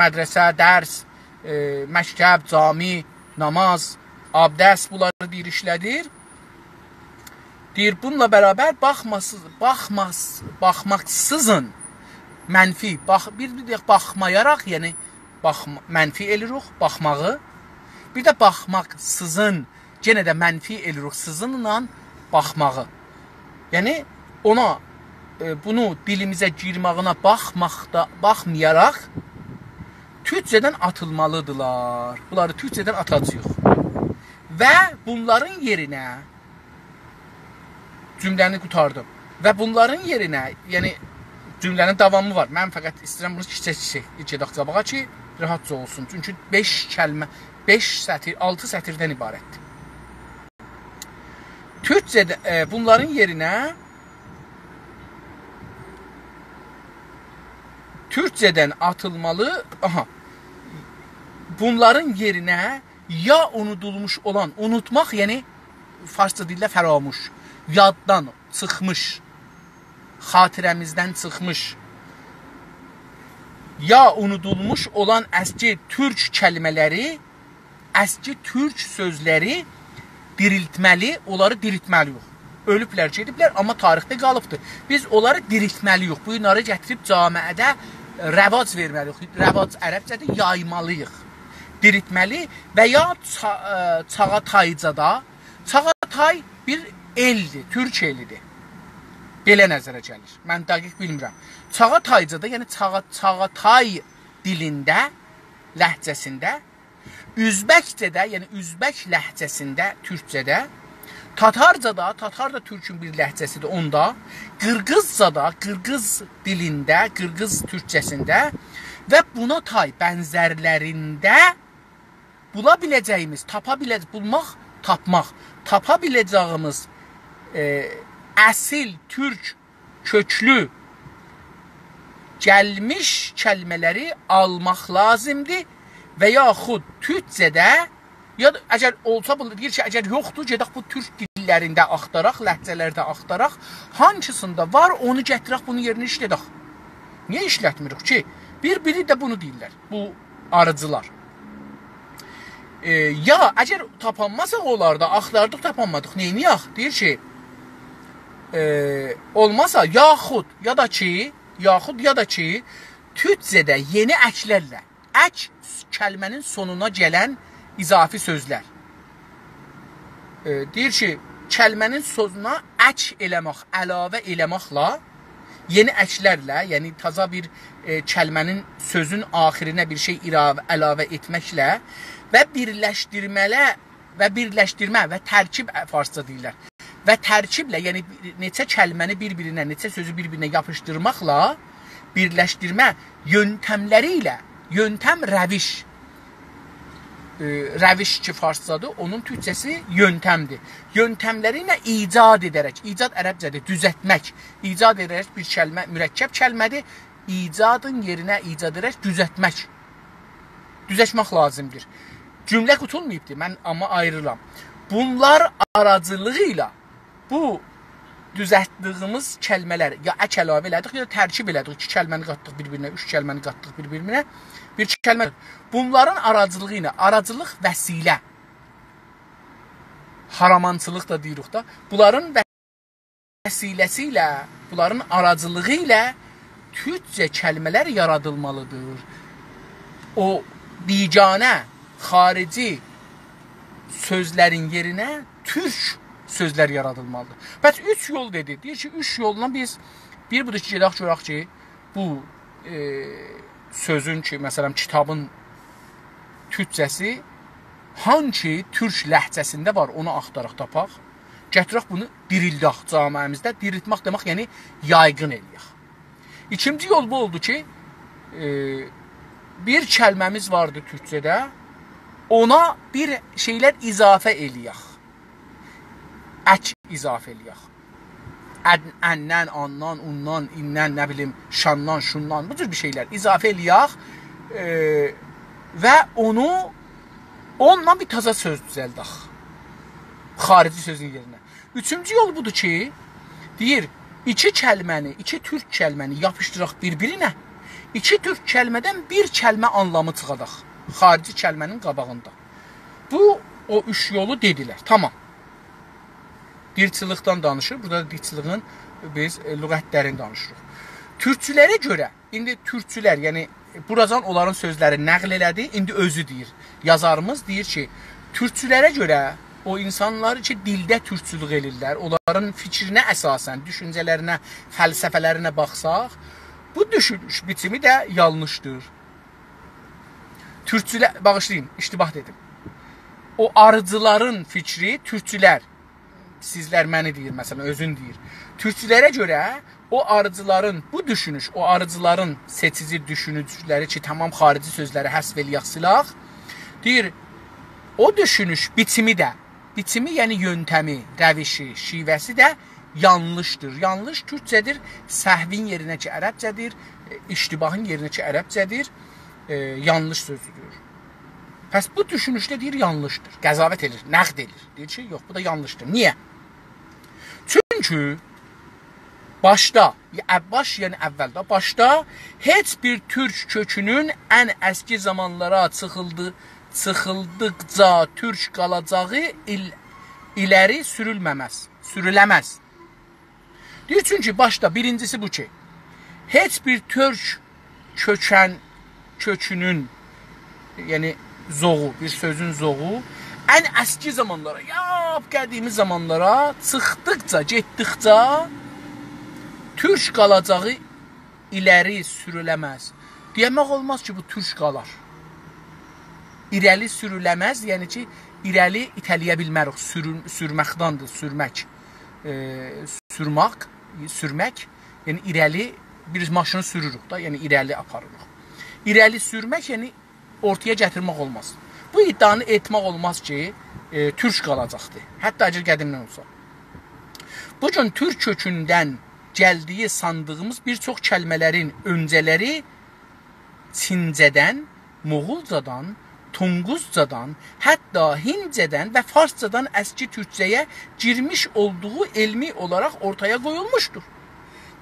mədrəsə, dərs, məktəb, cami, namaz, abdəst, bunları deyir, işlədir. Deyir, bununla bərabər baxmaksızın mənfi, bir deyək, baxmayaraq, yəni mənfi elirik, baxmağı, bir də baxmaksızın, yenə də mənfi elirik, sızınla baxmağı. Yəni, ona, bunu dilimizə girmağına baxmayaraq, türkcədən atılmalıdırlar. Bunları türkcədən atacaq. Və bunların yerinə, cümləni qutardım. Və bunların yerinə, yəni cümlənin davamı var. Mən fəqət istəyirəm bunu kiçək gedək qabağa ki, rahatca olsun. Çünki 5 kəlmə, 5 sətir, 6 sətirdən ibarətdir. Türkcədə bunların yerinə türkcədən atılmalı, bunların yerinə ya unudulmuş olan, unutmaq, yəni farsca dildə fəramuş, yaddan çıxmış, xatirəmizdən çıxmış, ya unudulmuş olan əski türk kəlmələri, əski türk sözləri diriltməli, onları diriltməliyik. Ölüblər, gediblər, amma tarixdə qalıbdır. Biz onları diriltməliyik. Bunları gətirib camiədə rəvac verməliyik. Rəvac ərəbcədə yaymalıyıq. diritməli və ya Çağataycada, Çağatay bir eldir, türk elidir. Belə nəzərə gəlir. Mən dəqiq bilmirəm. Çağataycada, yəni Çağatay dilində, ləhcəsində, Üzbəkcədə, yəni Üzbək ləhcəsində, türkcədə, Tatarcada, Tatar da türkün bir ləhcəsidir onda, Qırğızcada, Qırğız dilində, Qırğız türkcəsində və buna tay bənzərlərində bula biləcəyimiz, tapa biləcəyimiz əsil türk köklü gəlmiş kəlmələri almaq lazımdır və yaxud türkcədə, ya da əgər olsa, deyir ki, əgər yoxdur, gedək bu türk dillərində axtaraq, ləhcələrdə axtaraq, hansısında var, onu gətirək, bunu yerinə işlədək. Niyə işlətmirik ki? Bir-biri də bunu deyirlər, bu arıcılar. Ya, əgər tapanmasaq onlarda, axtardıq, tapanmadıq, neyniyək? Deyir ki, olmasa, yaxud ya da ki, türkcədə yeni əklərlə, ək kəlmənin sonuna gələn izafi sözlər. Deyir ki, kəlmənin sözünə ək eləmək, əlavə eləməklə, yeni əklərlə, yəni taza bir kəlmənin sözün axirinə bir şey əlavə etməklə və birləşdirmə və tərkib farsça deyirlər. Və tərkiblə, yəni neçə kəlməni bir-birinə, neçə sözü bir-birinə yapışdırmaqla, birləşdirmə yöntəmləri ilə, yöntəm rəviş ki farscadır, onun türkçəsi yöntəmdir. Yöntəmləri ilə icad edərək, icad ərəbcədir, düzətmək, icad edərək bir kəlmə, mürəkkəb kəlmədir, icadın yerinə icad edərək düzətmək lazımdır. Cümlə qutulmayıbdır, mən amma ayrıram. Bunlar aracılığı ilə bu düzəltdiyimiz kəlmələr ya ək əlavə elədik, ya da tərkib elədik. 2 kəlməni qatdıq bir-birinə, 3 kəlməni qatdıq bir-birinə. Bir kəlmə. Bunların aracılığı ilə, aracılıq vəsilə, haramançılıq da deyirik da, bunların vəsiləsi ilə, bunların aracılığı ilə türkcə kəlmələr yaradılmalıdır. O biganə, xarici sözlərin yerinə türk sözlər yaradılmalıdır. Bəs 3 yol dedi. Deyir ki, 3 yolla biz bir budur ki, gedək görək ki, bu sözün ki, məsələn, kitabın türkcəsi hangi türk ləhcəsində var, onu axtaraq tapaq. Gətirək bunu dirildək camiəmizdə. Diriltmək demək, yəni yaygın eləyək. İkinci yol bu oldu ki, bir kəlməmiz vardı türkcədə, ona bir şeylər izafə eləyək. Ək izafə eləyək. Əndən, andan, undan, indən, nə bilim, şandan, şundan, bu cür bir şeylər izafə eləyək və onunla bir taza söz düzəldək. Xarici sözün yerinə. Üçüncü yol budur ki, deyir, 2 türk kəlməni yapışdıraq bir-birinə, 2 türk kəlmədən bir kəlmə anlamı çıxadaq. Xarici kəlmənin qabağında. Bu, o 3 yolu dedilər. Tamam. Dilçilikdən danışır. Burada da dilçiliğin biz lüğətlərini danışırıq. Türkçülərə görə, indi türkçülər, yəni buracan onların sözləri nəql elədi, indi özü deyir. Yazarımız deyir ki, türkçülərə görə o insanlar ki, dildə türkçülük elirlər, onların fikrinə əsasən, düşüncələrinə, fəlsəfələrinə baxsaq, bu düşünüş biçimi də yanlışdır. Türkçülər, bağışlayın, iştibah dedim. O arıcıların fikri, türkçülər, sizlər məni deyir, məsələn, özün deyir. Türkçülərə görə o arıcıların, bu düşünüş, o arıcıların seçici düşünücüləri ki, tamam xarici sözləri həsv eləyək silaq, deyir, o düşünüş biçimi də, biçimi yəni yöntəmi, rəvişi, şivəsi də yanlışdır. Yanlış türkcədir, səhvin yerinə ki, ərəbcədir, iştibahın yerinə ki, ərəbcədir, yanlış sözüdür. Pəs bu düşünüşdə deyir, yanlışdır. Qəzavət edir, nəqd edir. Deyir ki, yox, bu da yanlışdır. Niyə? Çünki başda, yəni əvvəldə, başda heç bir türk kökünün ən əski zamanlara çıxıldıqca türk qalacağı iləri sürüləməz. Deyir, çünki başda birincisi bu ki, heç bir türk kökünün, yəni zoğu, bir sözün zoğu ən əski zamanlara, qədimi zamanlara çıxdıqca, getdikcə türk qalacağı iləri sürüləməz. Demək olmaz ki, bu türk qalar. İrəli sürüləməz, yəni ki, irəli itələyə bilmərik. Sürməkdandır, sürmək. Sürmək, yəni irəli bir maşını sürürük da, yəni irəli aparırıq. İrəli sürmək, yəni ortaya gətirmək olmaz. Bu iddianı etmək olmaz ki, türk qalacaqdır. Hətta əgər qədimdən olsa. Bugün türk kökündən gəldiyi sandığımız bir çox kəlmələrin öncələri Çincədən, Moğulcadan, Tunguzcadan, hətta Hincədən və Farscadan əski türkcəyə girmiş olduğu elmi olaraq ortaya qoyulmuşdur.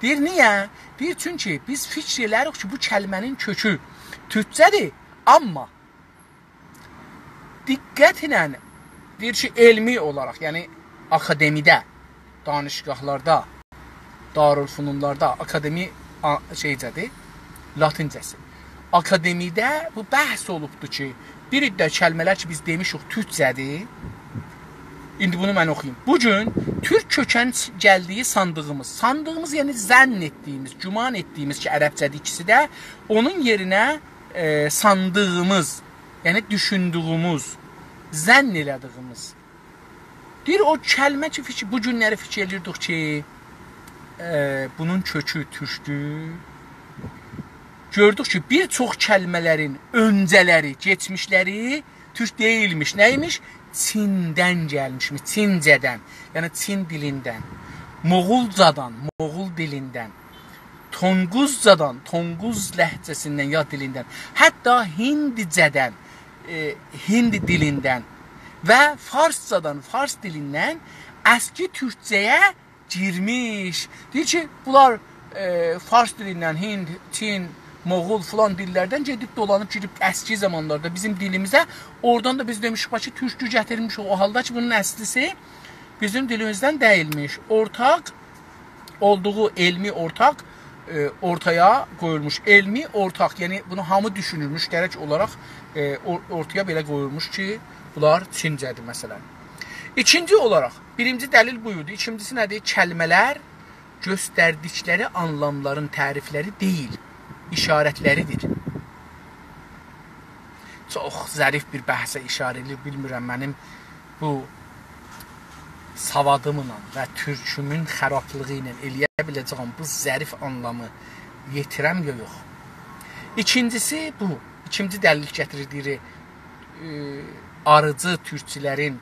Deyir, niyə? Deyir, çünki biz fikr elərik ki, bu kəlmənin kökü türkcədir, amma diqqətlə deyir ki, elmi olaraq, yəni akademidə, danışqahlarda, darülfünunlarda, akademi şeycədir, latincəsi. Akademidə bu bəhs olubdur ki, bir iddə kəlmələr ki, biz demişik türkcədir. İndi bunu mən oxuyayım. Bugün türk kökən gəldiyi sandığımız yəni zənn etdiyimiz, güman etdiyimiz ki, ərəbcədir ikisi də, onun yerinə sandığımız, yəni düşündüyümüz, zənn elədiyimiz. Deyir, o kəlmə ki, bu günləri fikir edirdik ki, bunun kökü türkdür. Gördük ki, bir çox kəlmələrin öncələri, geçmişləri türk deyilmiş. Nəymiş? Çindən gəlmişmiş, Çincədən, yəni Çin dilindən, Moğulcadan, Moğul dilindən, Tonguzcadan, Tonguz ləhcəsindən, ya dilindən, hətta Hindicədən, Hindi dilindən və Farscadan, Fars dilindən əski türkcəyə girmiş. Deyir ki, bunlar Fars dilindən, Hind, Çin, Moğul filan dillərdən gedib dolanıb girib əski zamanlarda bizim dilimizə, oradan da biz demişik ki, türkü gətirmiş o halda ki, bunun əslisi bizim dilimizdən deyilmiş. Ortaq olduğu elmi ortaq ortaya qoyulmuş. Elmi ortaq, yəni bunu hamı düşünürmüş, gərək olaraq ortaya belə qoyulmuş ki, bunlar Çincədir məsələn. İkinci olaraq, birinci dəlil buyurdu. İkincisi nədir? Kəlmələr göstərdikləri anlamların tərifləri deyil, işarətləridir. Çox zərif bir bəhsə işarə edir. Bilmirəm, mənim bu savadımla və türkümün xərablığı ilə eləyə biləcəyim bu zərif anlamı yetirəm ya yox. İkincisi bu. İkinci dəlil gətirir, arıcı türkçilərin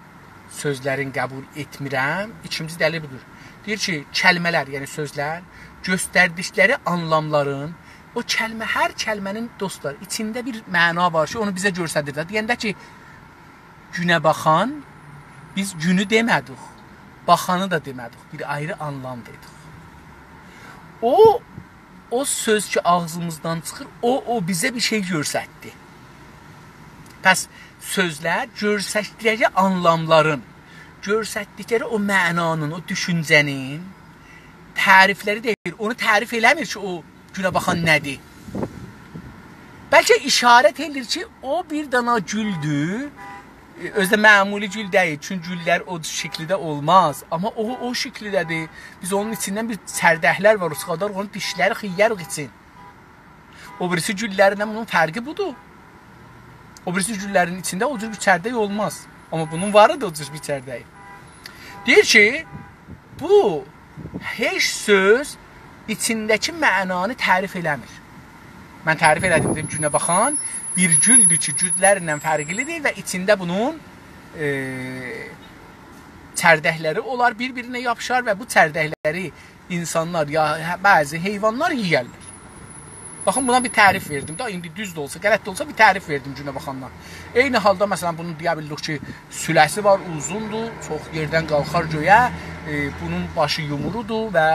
sözlərin qəbul etmirəm. İkinci dəlil budur. Deyir ki, kəlmələr, yəni sözlər, göstərdikləri anlamların, o kəlmə, hər kəlmənin dostlar, içində bir məna var ki, onu bizə göstərir. Deyəndə ki, günə baxan, biz günü demədik, baxanı da demədik, bir ayrı anlam dedik. O söz ki, ağzımızdan çıxır, o bizə bir şey göstərdi. Pəs, sözlər göstərdikləri anlamların, göstərdikləri o mənanın, o düşüncənin tərifləri deyir. Onu tərif eləmir ki, o günə baxan nədir? Bəlkə işarət edir ki, o bir dana güldür. Özdə məmuli gül deyil. Çünki güllər o şəkildə olmaz. Amma o şəklidədir. Biz onun içindən bir sərdəhlər var. O çıxadar onun dişləri xiyər için. O birisi güllərindən bunun fərqi budur. O birisi güllərin içində o cür bir çərdək olmaz. Amma bunun varı da o cür bir çərdək. Deyir ki, bu heç söz içindəki mənanı tərif eləmir. Mən tərif elədim, dedim, günə baxan bir güldür ki, güllərlə fərqlidir və içində bunun çərdəkləri olar, bir-birinə yapışar və bu çərdəkləri insanlar, ya bəzi heyvanlar yiyərlər. Baxın, buna bir tərif verdim da, indi düz də olsa, qələt də olsa bir tərif verdim günə baxandan. Eyni halda, məsələn, bunu deyə bildik ki, süləsi var, uzundur, çox yerdən qalxar göyə, bunun başı yumrudur və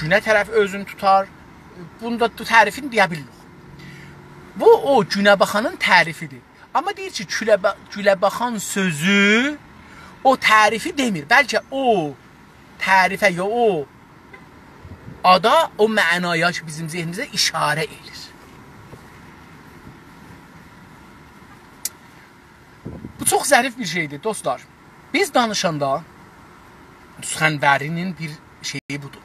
günə tərəf özünü tutar. Bunu da tərifini deyə bildik. Bu, o günə baxanın tərifidir. Amma deyir ki, gülə baxan sözü o tərifi demir. Bəlkə o tərifə ya o ada o mənaya ki, bizim zehnimizə işarə edir. çox zərif bir şeydir dostlar. Biz danışanda Süxənvərinin bir şeyi budur.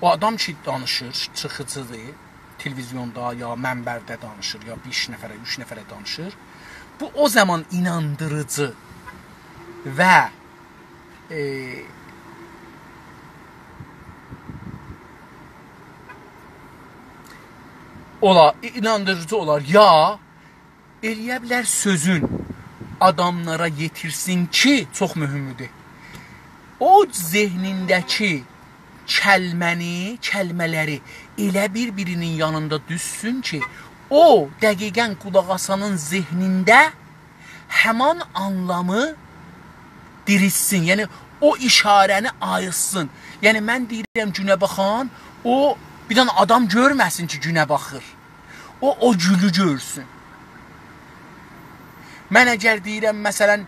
O adam ki danışır, çıxıcıdır, televizyonda ya mənbərdə danışır, ya 5 nəfərə, 3 nəfərə danışır. Bu o zaman inandırıcı və inandırıcı olar. Ya eləyə bilər sözün adamlara yetirsin ki, çox mühümdür. O zehnindəki kəlmələri elə bir-birinin yanında düşsün ki, o dəqiqən qulaq asanın zehnində həman anlamı dirilsin. Yəni o işarəni ayırsın. Yəni mən deyirəm günə baxan, o bir dənə adam görməsin ki, günə baxır. O gülü görsün. Mən əgər deyirəm, məsələn,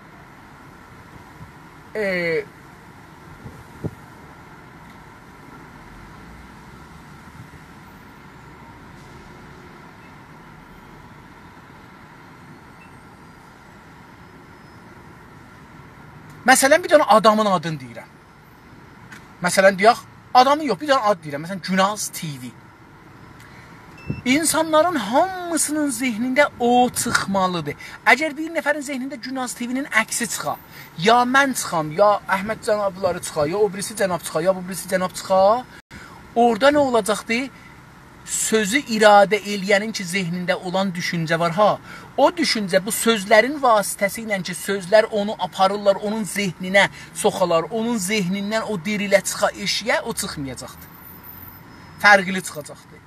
məsələn, bir dənə adamın adını deyirəm. Məsələn, deyək, adamın yox, bir dənə ad deyirəm. Məsələn, Günaz TV. İnsanların hamısının zehnində o çıxmalıdır. Əgər bir nəfərin zehnində Günaz TV-nin əksi çıxa, ya mən çıxam, ya Əhməd cənabları çıxa, ya o birisi cənab çıxa, ya bu birisi cənab çıxa, orada nə olacaqdır? Sözü iradə eləyənin ki, zehnində olan düşüncə var, ha. O düşüncə bu sözlərin vasitəsi ilə ki, sözlər onu aparırlar, onun zehninə soxalar, onun zehnindən o dirilə çıxa eşiyə, o çıxmayacaqdır. Fərqli çıxacaqdır.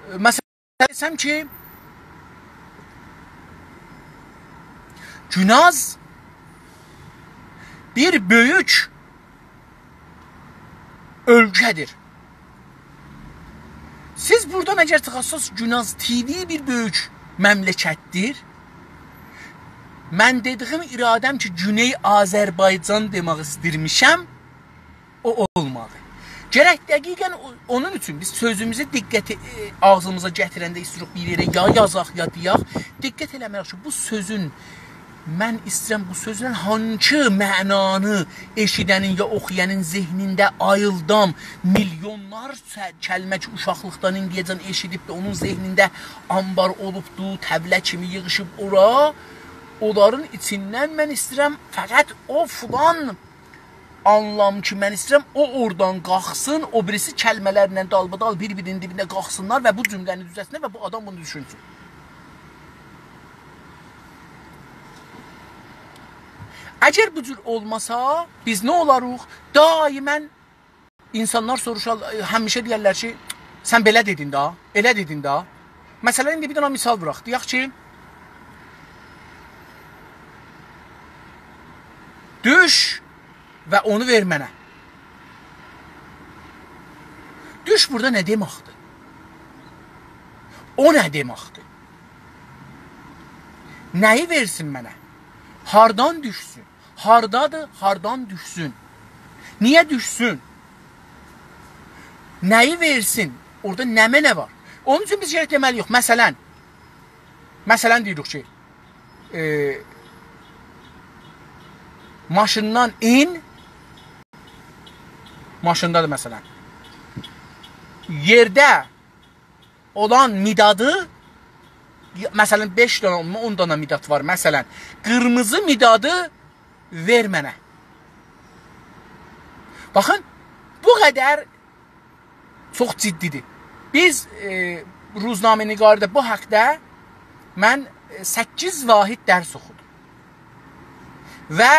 Məsələn, desəm ki, Günaz bir böyük ölkədir. Siz buradan əgər çıxasınız, Günaz TV bir böyük məmləkətdir. Mən dediyim iradəm ki, Güney Azərbaycan demək istirmişəm, o olmadı. Gərək dəqiqən onun üçün biz sözümüzü diqqət ağzımıza gətirəndə istirik bir yerə ya yazaq, ya deyək, diqqət eləməyək ki, bu sözün mən istəyirəm bu sözlə hangi mənanı eşidənin ya oxuyanın zehnində ayıldam, milyonlar kəlmə ki, uşaqlıqdan indiyəcən eşidib də onun zehnində ambar olubdu, təblə kimi yığışıb ora, onların içindən mən istəyirəm fəqət o filan anlam ki, mən istəyirəm o oradan qalxsın, o birisi kəlmələrlə dalbadal bir-birinin dibində qalxsınlar və bu cümləni düzəlsinlər və bu adam bunu düşünsün. Əgər bu cür olmasa, biz nə olarıq? Daimən insanlar soruşar, həmişə deyərlər ki, sən belə dedin da, elə dedin da. Məsələn, indi bir dənə misal bıraq. Deyək ki, düş və onu ver mənə. Düş burada nə deməkdir? O nə deməkdir? Nəyi versin mənə? Hardan düşsün? Hardadır, hardan düşsün? Niyə düşsün? Nəyi versin? Orada nəmə nə var? Onun üçün biz gərək deməliyik. Məsələn deyirik ki, maşından in, maşındadır məsələn. Yerdə olan midadı, məsələn 5 dənə, 10 dənə midad var, məsələn, qırmızı midadı ver mənə. Baxın, bu qədər çox ciddidir. Biz Ruznamə-Nigarıda bu haqda mən 8 vahid dərs oxudum. Və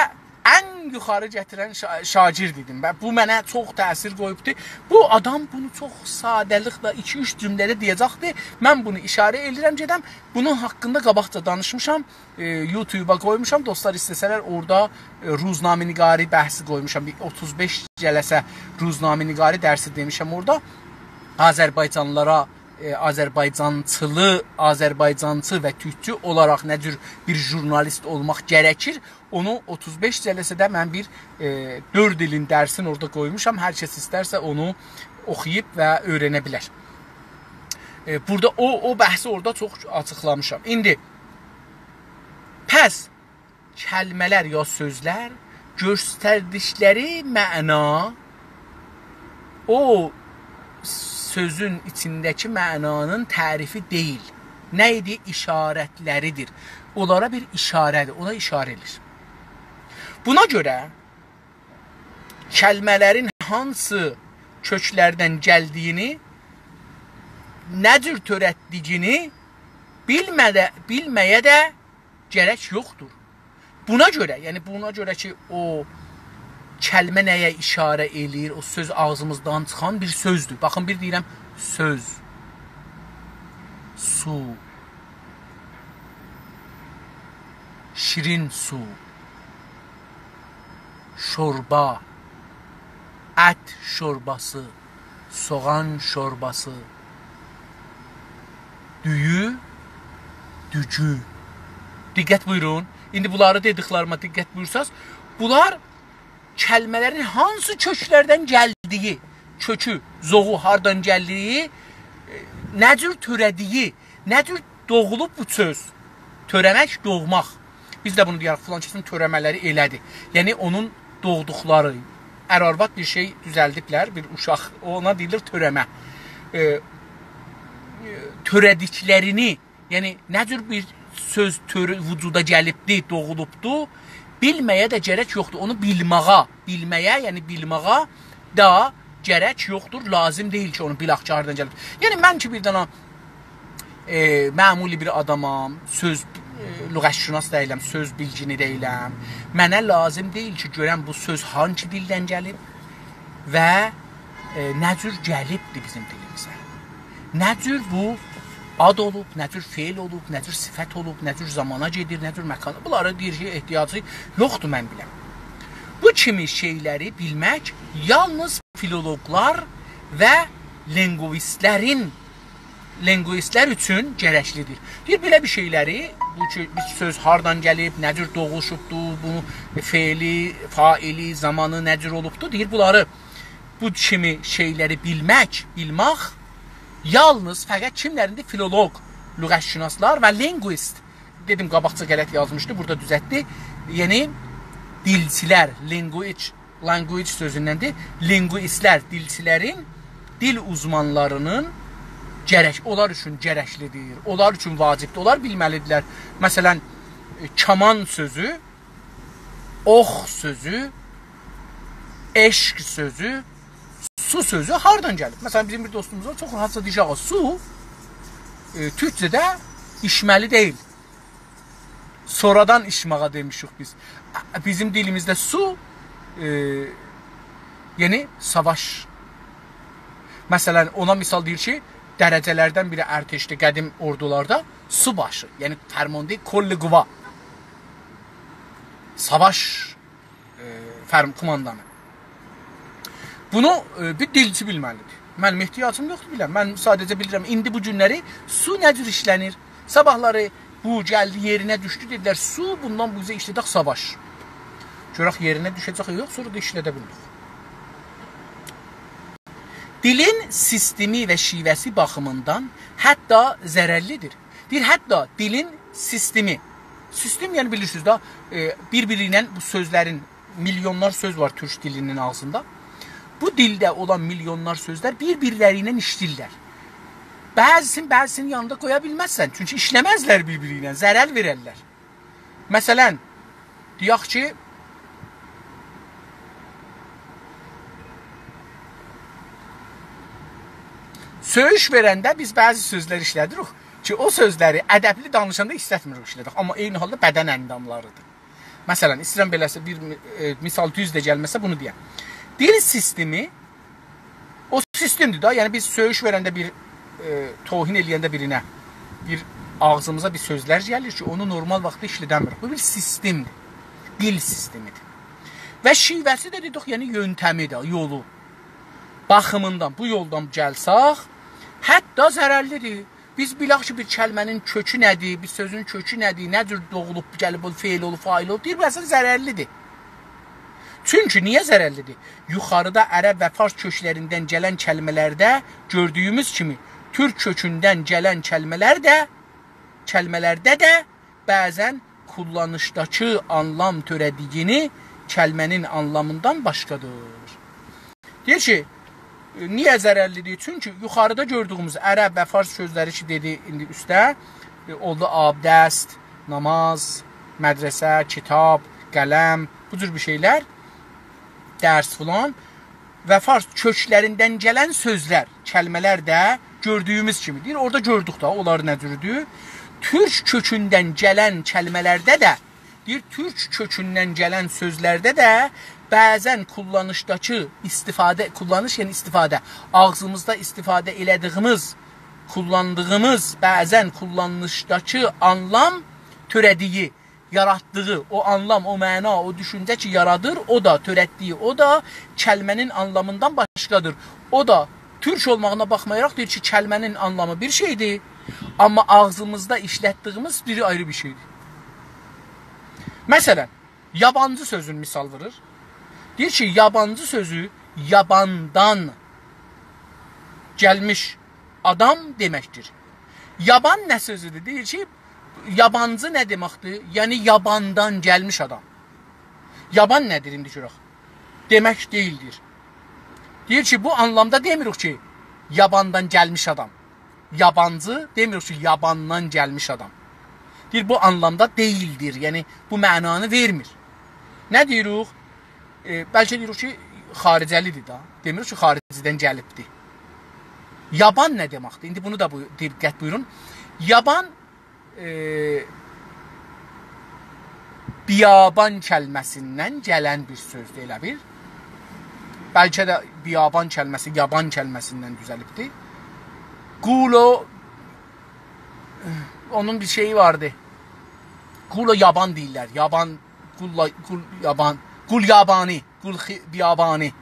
ən yuxarı gətirən şagird idim. Bu mənə çox təsir qoyubdur. Bu adam bunu çox sadəliklə 2-3 cümlədə deyəcəkdir. Mən bunu işarə edirəm gedəm. Bunun haqqında qabaqca danışmışam. YouTube-a qoymuşam. Dostlar istəsələr orada Ruznamə-Nigarı bəhsi qoymuşam. 35 cələsə Ruznamə-Nigarı dərsi demişəm orada. Azərbaycanlılara Azərbaycancı və türkçü olaraq nə cür bir jurnalist olmaq gərəkir. Onu 35 cəlsədə mən bir 4 ilin dərsini orada qoymuşam. Hər kəs istərsə onu oxuyub və öyrənə bilər. Burada o bəhsi orada çox açıqlamışam. İndi Pəs kəlmələr ya sözlər göstərdikləri məna o sözün içindəki mənanın tərifi deyil. Nə idi? İşarətləridir. Onlara bir işarədir. Ona işarə edir. Buna görə kəlmələrin hansı köklərdən gəldiyini, nə cür törətdiyini bilməyə də gərək yoxdur. Buna görə ki, o kəlmə nəyə işarə eləyir, o söz ağzımızdan çıxan bir sözdür. Baxın, bir deyirəm, söz, su, şirin su, şorba, ət şorbası, soğan şorbası, düyü, dücü. Diqqət buyurun. İndi bunları dediklərime diqqət buyursaz, bunlar kəlmələrin hansı köklərdən gəldiyi, kökü, zoğu hardan gəldiyi, nə cür törədiyi, nə cür doğulub bu söz. Törəmək, doğmaq. Biz də bunu deyərək, filan kəsin törəmələri elədi. Yəni, onun doğduqları, ər-arvad bir şey düzəldiblər, bir uşaq, ona deyilir törəmə. Törədiklərini, yəni, nə cür bir söz vücuda gəlibdi, doğulubdu, bilməyə də gərək yoxdur. Onu bilməyə, yəni bilməyə da gərək yoxdur, lazım deyil ki, onu bilək ki, haradan gəlib. Yəni, mən ki, bir dana məmuli bir adamam, söz lüğətşünas deyiləm, söz bilgini deyiləm. Mənə lazım deyil ki, görəm bu söz hangi dildən gəlib və nə cür gəlibdir bizim dilimizə. Nə cür bu ad olub, nə cür feil olub, nə cür sifət olub, nə cür zamana gedir, nə cür məkana. Bunları deyir ki, ehtiyacı yoxdur, mən biləm. Bu kimi şeyləri bilmək yalnız filologlar və lingvistlər üçün gərəklidir. Deyir, belə bir şeyləri, bir söz hardan gəlib, nə cür doğuşubdur, bunu feili, faili, zamanı nə cür olubdur, deyir, bunları, bu kimi şeyləri bilmək yalnız fəqət kimlərində? Filoloq, lüğətşünaslar və lingvist. Dedim, qabaqca qələt yazmışdı, burada düzətdi. Yəni, dilçilər, language sözündəndir. Lingvistlər, dilçilərin, dil uzmanlarının onlar üçün gərəklidir, onlar üçün vacibdir, onlar bilməlidirlər. Məsələn, kaman sözü, ox sözü, eşq sözü, su sözü hardan gəlib? Məsələn, bizim bir dostumuz var, çox rahatca deyəcək, su türkcədə içməli deyil. Sonradan içməğa demişik biz. Bizim dilimizdə su yəni savaş. Məsələn, ona misal deyir ki, dərəcələrdən biri ərteşdə, qədim ordularda su başı, yəni fərman deyil, kolli quva. Savaş kumandanı. Bunu bir dilçi bilməlidir. Mənim ehtiyacım yoxdur, biləm. Mən sadəcə bilirəm, indi bu günləri su nə cür işlənir? Sabahları bu gəldi, yerinə düşdü, dedilər, su bundan bu bizə işlədək savaş. Görək yerinə düşəcək, yox, sonra da işlədə bilirik. Dilin sistemi və şivəsi baxımından hətta zərərlidir. Deyir, hətta dilin sistemi. Sistem, yəni bilirsiniz da, bir-biri ilə bu sözlərin, milyonlar söz var türk dilinin ağzında. Bu dildə olan milyonlar sözlər bir-birləri ilə işləyirlər. Bəzisini yanında qoya bilməzsən. Çünki işləməzlər bir-biri ilə, zərər verərlər. Məsələn, deyək ki, söyüş verəndə biz bəzi sözlər işlədirik ki, o sözləri ədəbli danışanda istətmirik işlədik. Amma eyni halda bədən əndamlarıdır. Məsələn, istəyirəm beləsə bir misal düz də gəlməsə bunu deyəm. Dil sistemi, o sistemdir da, yəni biz söyüş verəndə bir tohin eləyəndə birinə, bir ağzımıza bir sözlər gəlir ki, onu normal vaxtda işlədəmirik. Bu bir sistemdir, dil sistemidir. Və şivəsi də dedik, yəni yöntəmidir, yolu. Baxımından, bu yoldan gəlsək, hətta zərərlidir. Biz bilək ki, bir kəlmənin kökü nədir, bir sözün kökü nədir, nə cür doğulub, gəlib, feil olub, fail olub, deyir, bəsən zərərlidir. Çünki niyə zərərlidir? Yuxarıda ərəb və fars köklərindən gələn kəlmələrdə gördüyümüz kimi türk kökündən gələn kəlmələrdə də bəzən kullanışdakı anlam törədiyini kəlmənin anlamından başqadır. Deyir ki, niyə zərərlidir? Çünki yuxarıda gördüyümüz ərəb və fars sözləri ki, dedi indi üstə, oldu abdəst, namaz, mədrəsə, kitab, qələm, bu cür bir şeylər, dərs filan və fars köklərindən gələn sözlər, kəlmələr də gördüyümüz kimidir. Orada gördük da, onlar nə cürdür? Türk kökündən gələn kəlmələrdə də, deyir, türk kökündən gələn sözlərdə də bəzən kullanışdakı istifadə, kullanış yəni istifadə, ağzımızda istifadə elədiyimiz, kullandığımız bəzən kullanışdakı anlam törədiyi, yaratdığı o anlam, o məna, o düşüncə ki yaradır, o da törətdiyi, o da kəlmənin anlamından başqadır. O da türk olmağına baxmayaraq deyir ki, kəlmənin anlamı bir şeydir, amma ağzımızda işlətdiyimiz biri ayrı bir şeydir. Məsələn, yabancı sözün misal verir. Deyir ki, yabancı sözü yabandan gəlmiş adam deməkdir. Yaban nə sözüdür? Deyir ki, yabancı nə deməkdir? Yəni, yabandan gəlmiş adam. Yaban nədir indi görək? Demək deyildir. Deyir ki, bu anlamda demirik ki, yabandan gəlmiş adam. Yabancı demirik ki, yabandan gəlmiş adam. Deyir, bu anlamda deyildir. Yəni, bu mənanı vermir. Nə deyirik? Bəlkə deyirik ki, xaricəlidir da. Demirik ki, xaricidən gəlibdir. Yaban nə deməkdir? İndi bunu da diqqət buyurun. Yaban biyaban kəlməsindən gələn bir sözdür, elə bil. Bəlkə də biyaban kəlməsi yaban kəlməsindən düzəlibdir. Qulo, onun bir şeyi vardı. Qulo yaban deyirlər. Yaban, qul yaban, qul yabani, qul biyabani,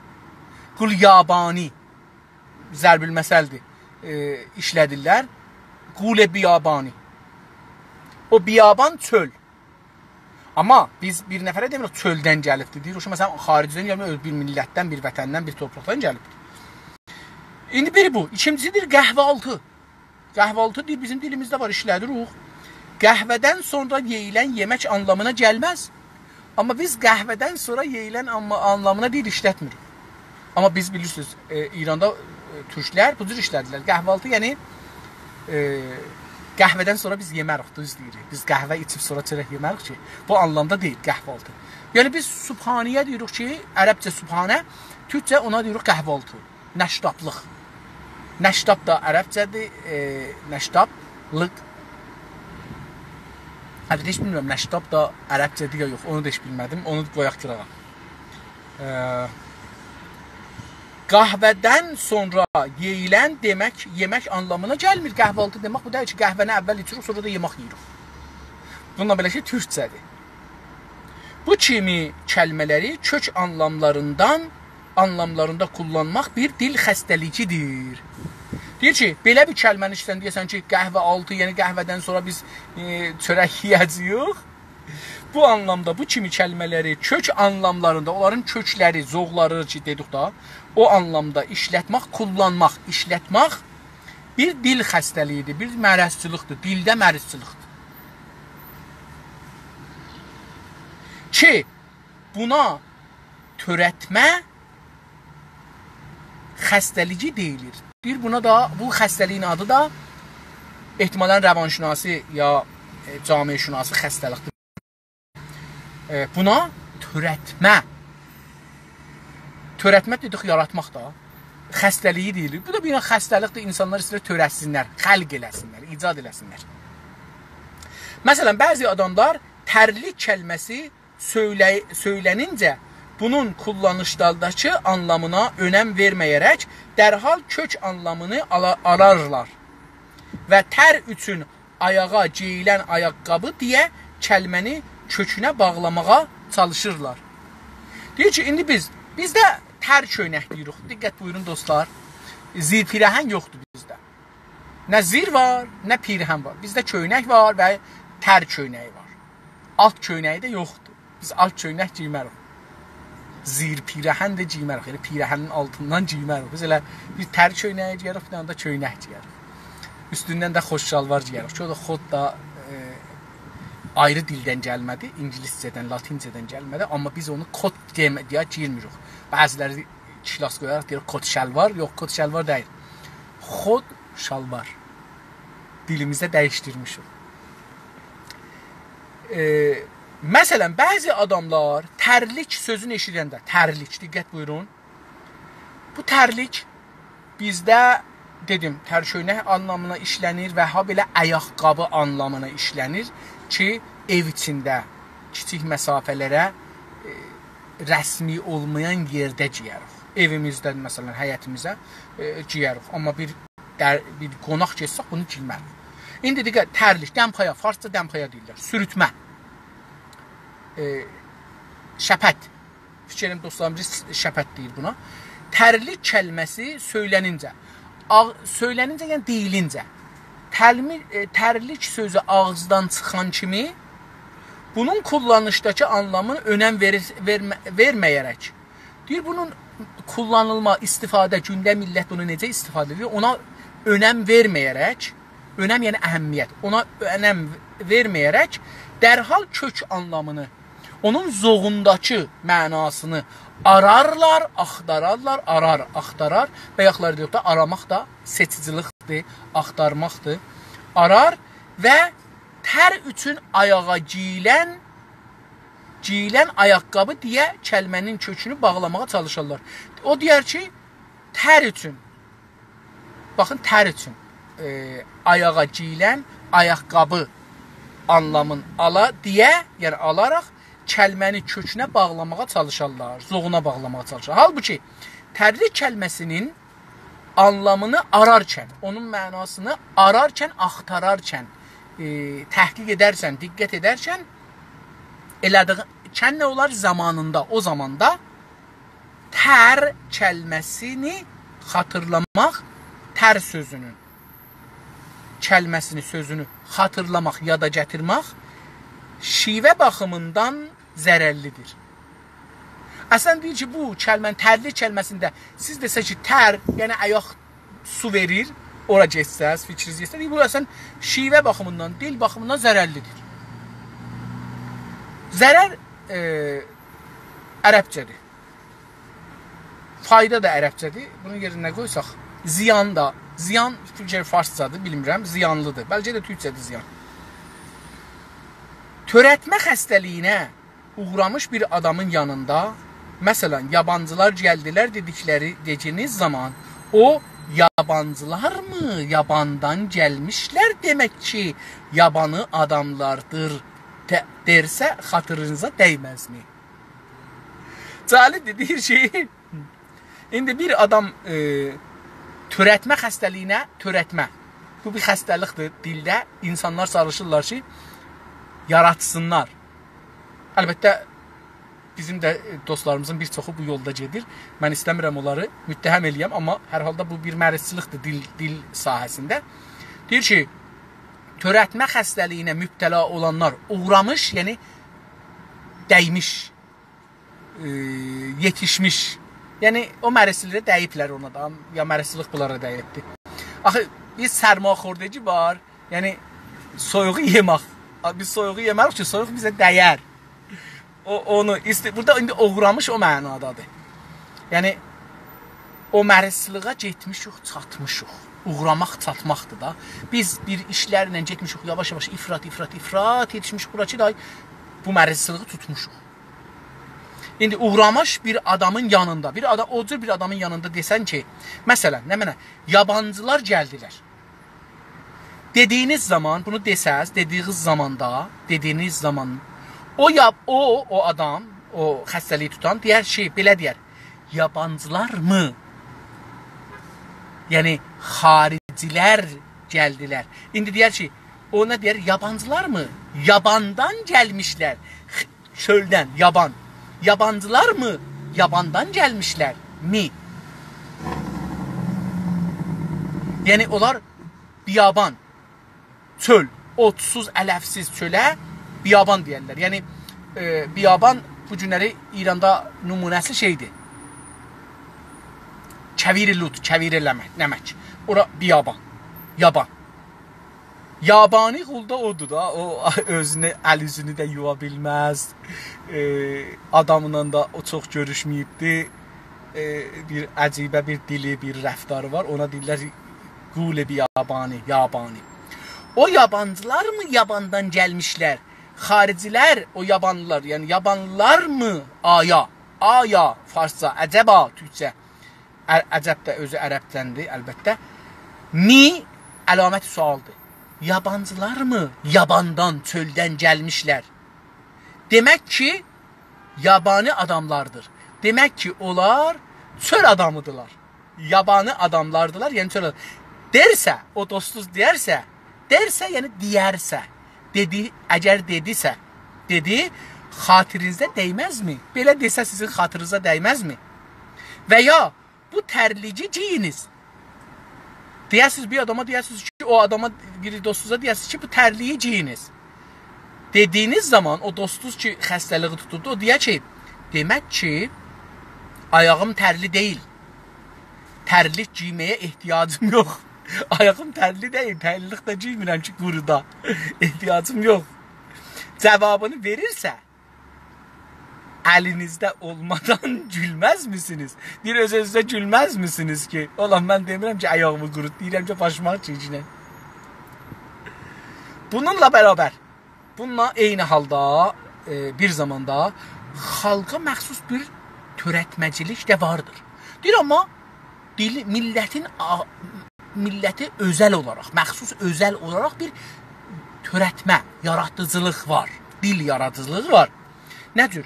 qul yabani zərbil məsəldir. İşlədirlər. Qule biyabani. O biyaban çöl. Amma biz bir nəfərə demirik çöldən gəlibdir. Deyirik ki, məsələn, xaricdən gəlmir, bir millətdən, bir vətəndən, bir torpaqdan gəlibdir. İndi biri bu. İkincisidir qəhvəaltı. Qəhvəaltı deyir, bizim dilimizdə var, işlədirik. Qəhvədən sonra yeyilən yemək anlamına gəlməz. Amma biz qəhvədən sonra yeyilən anlamına deyil, işlətmirik. Amma biz bilirsiniz, İranda türklər bu cür işlədilər. Qəhvəaltı, yəni qəhvədən sonra biz yemərik, düz deyirik. Biz qəhvə içib sonra çörək yemərik ki, bu anlamda deyil qəhvəaltı. Yəni biz subhaniyə deyirik ki, ərəbcə subhanə, türkcə ona deyirik qəhvəaltı. Nəştablıq. Nəştab da ərəbcədir, nəştablıq. Hətta heç bilmirəm, nəştab da ərəbcədir ya yox, onu da heç bilmədim, onu qoyaq qırağa. Qəhvədən sonra yeyilən demək, yemək anlamına gəlmir. Qəhvəaltı demək, bu deyil ki, qəhvəni əvvəl içirik, sonra da yemək yeyirik. Bununla belə ki, türkcədir. Bu kimi kəlmələri kök anlamlarında kullanmaq bir dil xəstəlikidir. Deyir ki, belə bir kəlməni işlən deyəsən ki, qəhvəaltı, yəni qəhvədən sonra biz çörək yeyəcəyik. Bu anlamda bu kimi kəlmələri kök anlamlarında, onların kökləri, zoğları ki, dedik da, o anlamda işlətmək, kullanmaq, işlətmək bir dil xəstəliyidir, bir mərəzçılıqdır, dildə mərəzçılıqdır. Ki, buna törətmə xəstəliyi deyilir. Bir buna da, bu xəstəliyin adı da ehtimalən rəvanşünası ya camiəşünası xəstəlikdir. Buna törətmə. Törətmə dedik, yaratmaq da xəstəliyi deyilir. Bu da bir xəstəlikdir, insanlar istəyir törətsinlər, xəlq eləsinlər, icad eləsinlər. Məsələn, bəzi adamlar tərlik kəlməsi söylənincə bunun kullanışdakı anlamına önəm verməyərək dərhal kök anlamını ararlar və tər üçün ayağa geyilən ayaqqabı deyə kəlməni kökünə bağlamağa çalışırlar. Deyir ki, indi bizdə tər köynək deyirik. Diqqət buyurun dostlar. Zir pirəhən yoxdur bizdə. Nə zir var, nə pirəhən var. Bizdə köynək var və tər köynəyi var. Alt köynəyi də yoxdur. Biz alt köynək giymərik. Zir pirəhən də giymərik. Yəni pirəhənin altından giymərik. Biz elə bir tər köynəyi giyərik, bir dənə də köynək giyərik. Üstündən də xoş şalvar giyərik. O da xod da ayrı dildən gəlmədi, ingiliscədən, latincədən gəlmədi, amma biz onu kot deyə girmirik. Bəziləri kilas qoyaraq deyir kot şalvar, yox kot şalvar deyil. Xod şalvar. Dilimizdə dəyişdirmişik. Məsələn, bəzi adamlar tərlik sözünü eşidəndə, tərlik, diqqət buyurun. Bu tərlik bizdə dedim, tərşöynək anlamına işlənir və ha belə ayaqqabı anlamına işlənir ki, ev içində kiçik məsafələrə rəsmi olmayan yerdə giyərik. Evimizdə, məsələn, həyətimizə giyərik. Amma bir qonaq keçsək, bunu giymərik. İndi diqqət, tərlik, dəmxaya, farsca dəmxaya deyirlər, sürütmə, şəpət, fikrim dostlarım, şəpət deyir buna. Tərlik kəlməsi söylənincə, yəni deyilincə, tərlik sözü ağızdan çıxan kimi bunun kullanışdakı anlamını önəm verməyərək, deyir, bunun kullanılma, istifadə, gündə millət bunu necə istifadə edir, ona önəm verməyərək, önəm yəni əhəmiyyət, ona önəm verməyərək dərhal kök anlamını, onun zoğundakı mənasını ararlar, axtararlar, axtarar və yaxlar deyək da aramaq da seçicilikdir, axtarmaqdır. Arar və tər üçün ayağa giyilən ayaqqabı deyə kəlmənin kökünü bağlamağa çalışırlar. O deyər ki, tər üçün, baxın, tər üçün ayağa giyilən ayaqqabı anlamın ala deyə, yəni alaraq kəlməni kökünə bağlamağa çalışarlar, zoğuna bağlamağa çalışarlar. Halbuki, tərlik kəlməsinin anlamını ararkən, onun mənasını ararkən, axtararkən, təhqiq edərsən, diqqət edərkən, elədikən nə olar? Zamanında, o zamanda tər kəlməsini xatırlamaq, tər sözünün kəlməsini, sözünü xatırlamaq, yada gətirmək şivə baxımından zərərlidir. Əslən deyir ki, bu tərlik kəlməsində siz desək ki, tər, yəni ayaq su verir, ora geçsəz, fikriniz geçsəz, bu əslən şivə baxımından, dil baxımından zərərlidir. Zərər ərəbcədir. Fayda da ərəbcədir. Bunun yerinə qoysaq, ziyan da, ziyan farscadır, bilmirəm, ziyanlıdır. Bəlkə də türkcədir ziyan. Törətmə xəstəliyinə uğramış bir adamın yanında, məsələn, yabancılar gəldilər dediyiniz zaman, o yabancılar mı, yabandan gəlmişlər demək ki, yabanı adamlardır dersə, xatırınıza dəyməzmi? Cəlib deyir ki, indi bir adam törətmə xəstəliyinə törətmə. Bu bir xəstəlikdir dildə. İnsanlar çalışırlar ki, yaratsınlar. Əlbəttə, bizim də dostlarımızın bir çoxu bu yolda gedir. Mən istəmirəm onları müttəhəm eləyəm, amma hər halda bu bir mərisçilikdir dil sahəsində. Deyir ki, törətmə xəstəliyinə mübtəla olanlar uğramış, yəni dəymiş, yetişmiş. Yəni, o mərisçilikdə dəyiblər ona da, ya mərisçilik bunlara dəyibdir. Axı, bir sərmaxordəci var, yəni soyuğu yemək. Biz soyuğu yemərik ki, soyuq bizə dəyər. Burada indi uğramış o mənadadır. Yəni, o mərisçiliğə getmişik, çatmışıq. Uğramaq, çatmaqdır da. Biz bir işlərlə getmişik, yavaş-yavaş ifrat yetişmişik. Bura ki, bu mərisçiliği tutmuşuq. İndi uğramış bir adamın yanında, o cür bir adamın yanında desən ki, məsələn, nə mənə, yabancılar gəldilər. Dediyiniz zaman, bunu desəz, dediyiniz zaman, o adam, o xəstəliyi tutan, deyər şey, belə deyər, yabancılar mı? Yəni, xaricilər gəldilər. İndi deyər ki, o nə deyər, yabancılar mı? Yabandan gəlmişlər, çöldən, yaban. Yabancılar mı? Yabandan gəlmişlər mi? Yəni, onlar biyaban, çöl, otsuz, ələfsiz çölə biyaban deyərlər. Yəni, biyaban bu günləri İranda nümunəsi şeydir. Kəvir-i lut, kəvir eləmək, nəmək. Ora biyaban, yaban. Yabani qul da odur da, o özünü, əl üzünü də yuva bilməz. Adamla da o çox görüşməyibdi. Bir əcibə bir dili, bir rəftarı var. Ona deyirlər qul biyabani, yabani. O yabancılar mı yabandan gəlmişlər? Xaricilər, o yabanlılar, yəni yabanlılar mı? Aya, farsça, əcəba, türkçə. Əcəb də özü ərəbdəndir, əlbəttə. Mi əlaməti sualdır. Yabancılar mı yabandan, çöldən gəlmişlər? Demək ki, yabani adamlardır. Demək ki, onlar çöl adamıdırlar. Yabani adamlardılar, yəni çöl adamı. Dersə, o dostuz deyərsə, yəni deyərsə, dedi, əgər dedisə, dedi, xatirinizdə dəyməzmi? Belə desə sizin xatırınıza dəyməzmi? Və ya bu tərlici giyiniz. Deyəsiniz bir adama, deyəsiniz ki, o adama, bir dostunuza deyəsiniz ki, bu tərliyi giyiniz. Dediyiniz zaman o dostunuz ki, xəstəliği tutuldu, o deyə ki, demək ki, ayağım tərli deyil. Tərlik giyməyə ehtiyacım yox. Ayağım tərli deyil, tərlilik də giymirəm ki, quruda. Ehtiyacım yox. Cavabını verirsə, əlinizdə olmadan gülməz misiniz? Deyir, öz-özünüzə gülməz misiniz ki? Ola, mən demirəm ki, ayağımı qurut, deyirəm ki, başıma çekinə. Bununla bərabər, bununla eyni halda, bir zamanda xalqa məxsus bir törətməcilik də vardır. Deyir, amma milləti özəl olaraq, məxsus özəl olaraq bir törətmə, yaradıcılıq var. Dil yaradıcılığı var. Nə cür?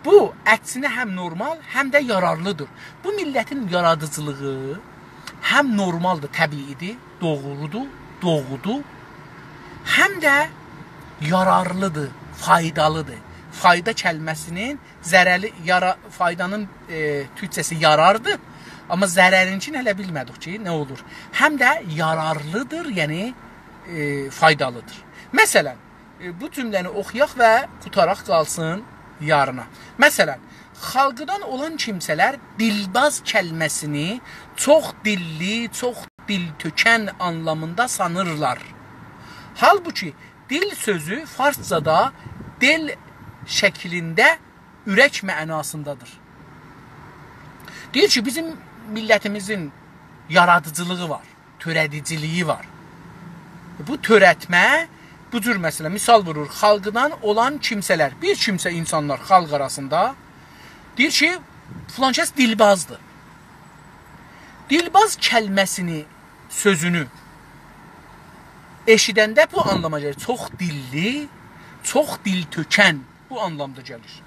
Bu, əksinə həm normal, həm də yararlıdır. Bu millətin yaradıcılığı həm normaldır, təbiidir, doğrudur, həm də yararlıdır, faydalıdır. Fayda kəlməsinin faydanın türkçəsi yarardır, amma zərərincin hələ bilmədik ki, nə olur. Həm də yararlıdır, yəni faydalıdır. Məsələn, bu cümləni oxuyaq və qutaraq qalsın yarına. Məsələn, xalqıdan olan kimsələr dilbaz kəlməsini çox dilli, çox diltökən anlamında sanırlar. Halbuki dil sözü farscada del şəklində ürək mənasındadır. Deyir ki, bizim millətimizin yaradıcılığı var, törədiciliyi var. Bu törətmə, bu cür məsələ, misal vurur, xalqıdan olan kimsələr, bir kimsə insanlar xalq arasında deyir ki, filan kəs dilbazdır. Dilbaz kəlməsini, sözünü eşidəndə bu anlama gəlir. Çox dilli, çox diltökən bu anlamda gəlir.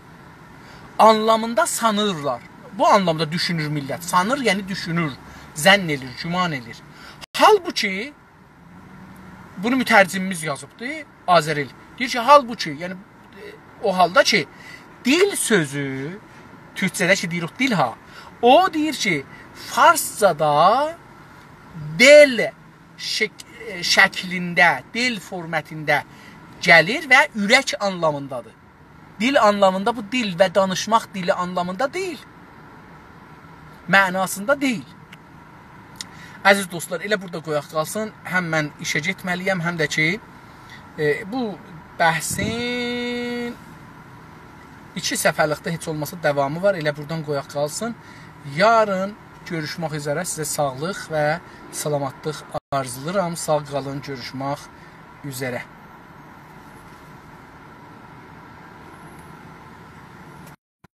Anlamında sanırlar. Bu anlamda düşünür millət. Sanır, yəni düşünür, zənn edir, güman edir. Halbuki, bunu mütərcimimiz yazıbdır, Azəril. Deyir ki, halbuki, yəni o halda ki, dil sözü, türkçədə ki, deyirik dil ha, o deyir ki, farscada del şəklində, del formətində gəlir və ürək anlamındadır. Dil anlamında bu dil və danışmaq dili anlamında deyil. Mənasında deyil. Əziz dostlar, elə burada qoyaq qalsın. Həm mən işə getməliyəm, həm də ki, bu bəhsin 2 səfərlikdə heç olmasa davamı var. Elə buradan qoyaq qalsın. Yarın görüşmək üzərə sizə sağlıq və salamatlıq arzulayıram. Sağ qalın, görüşmək üzərə.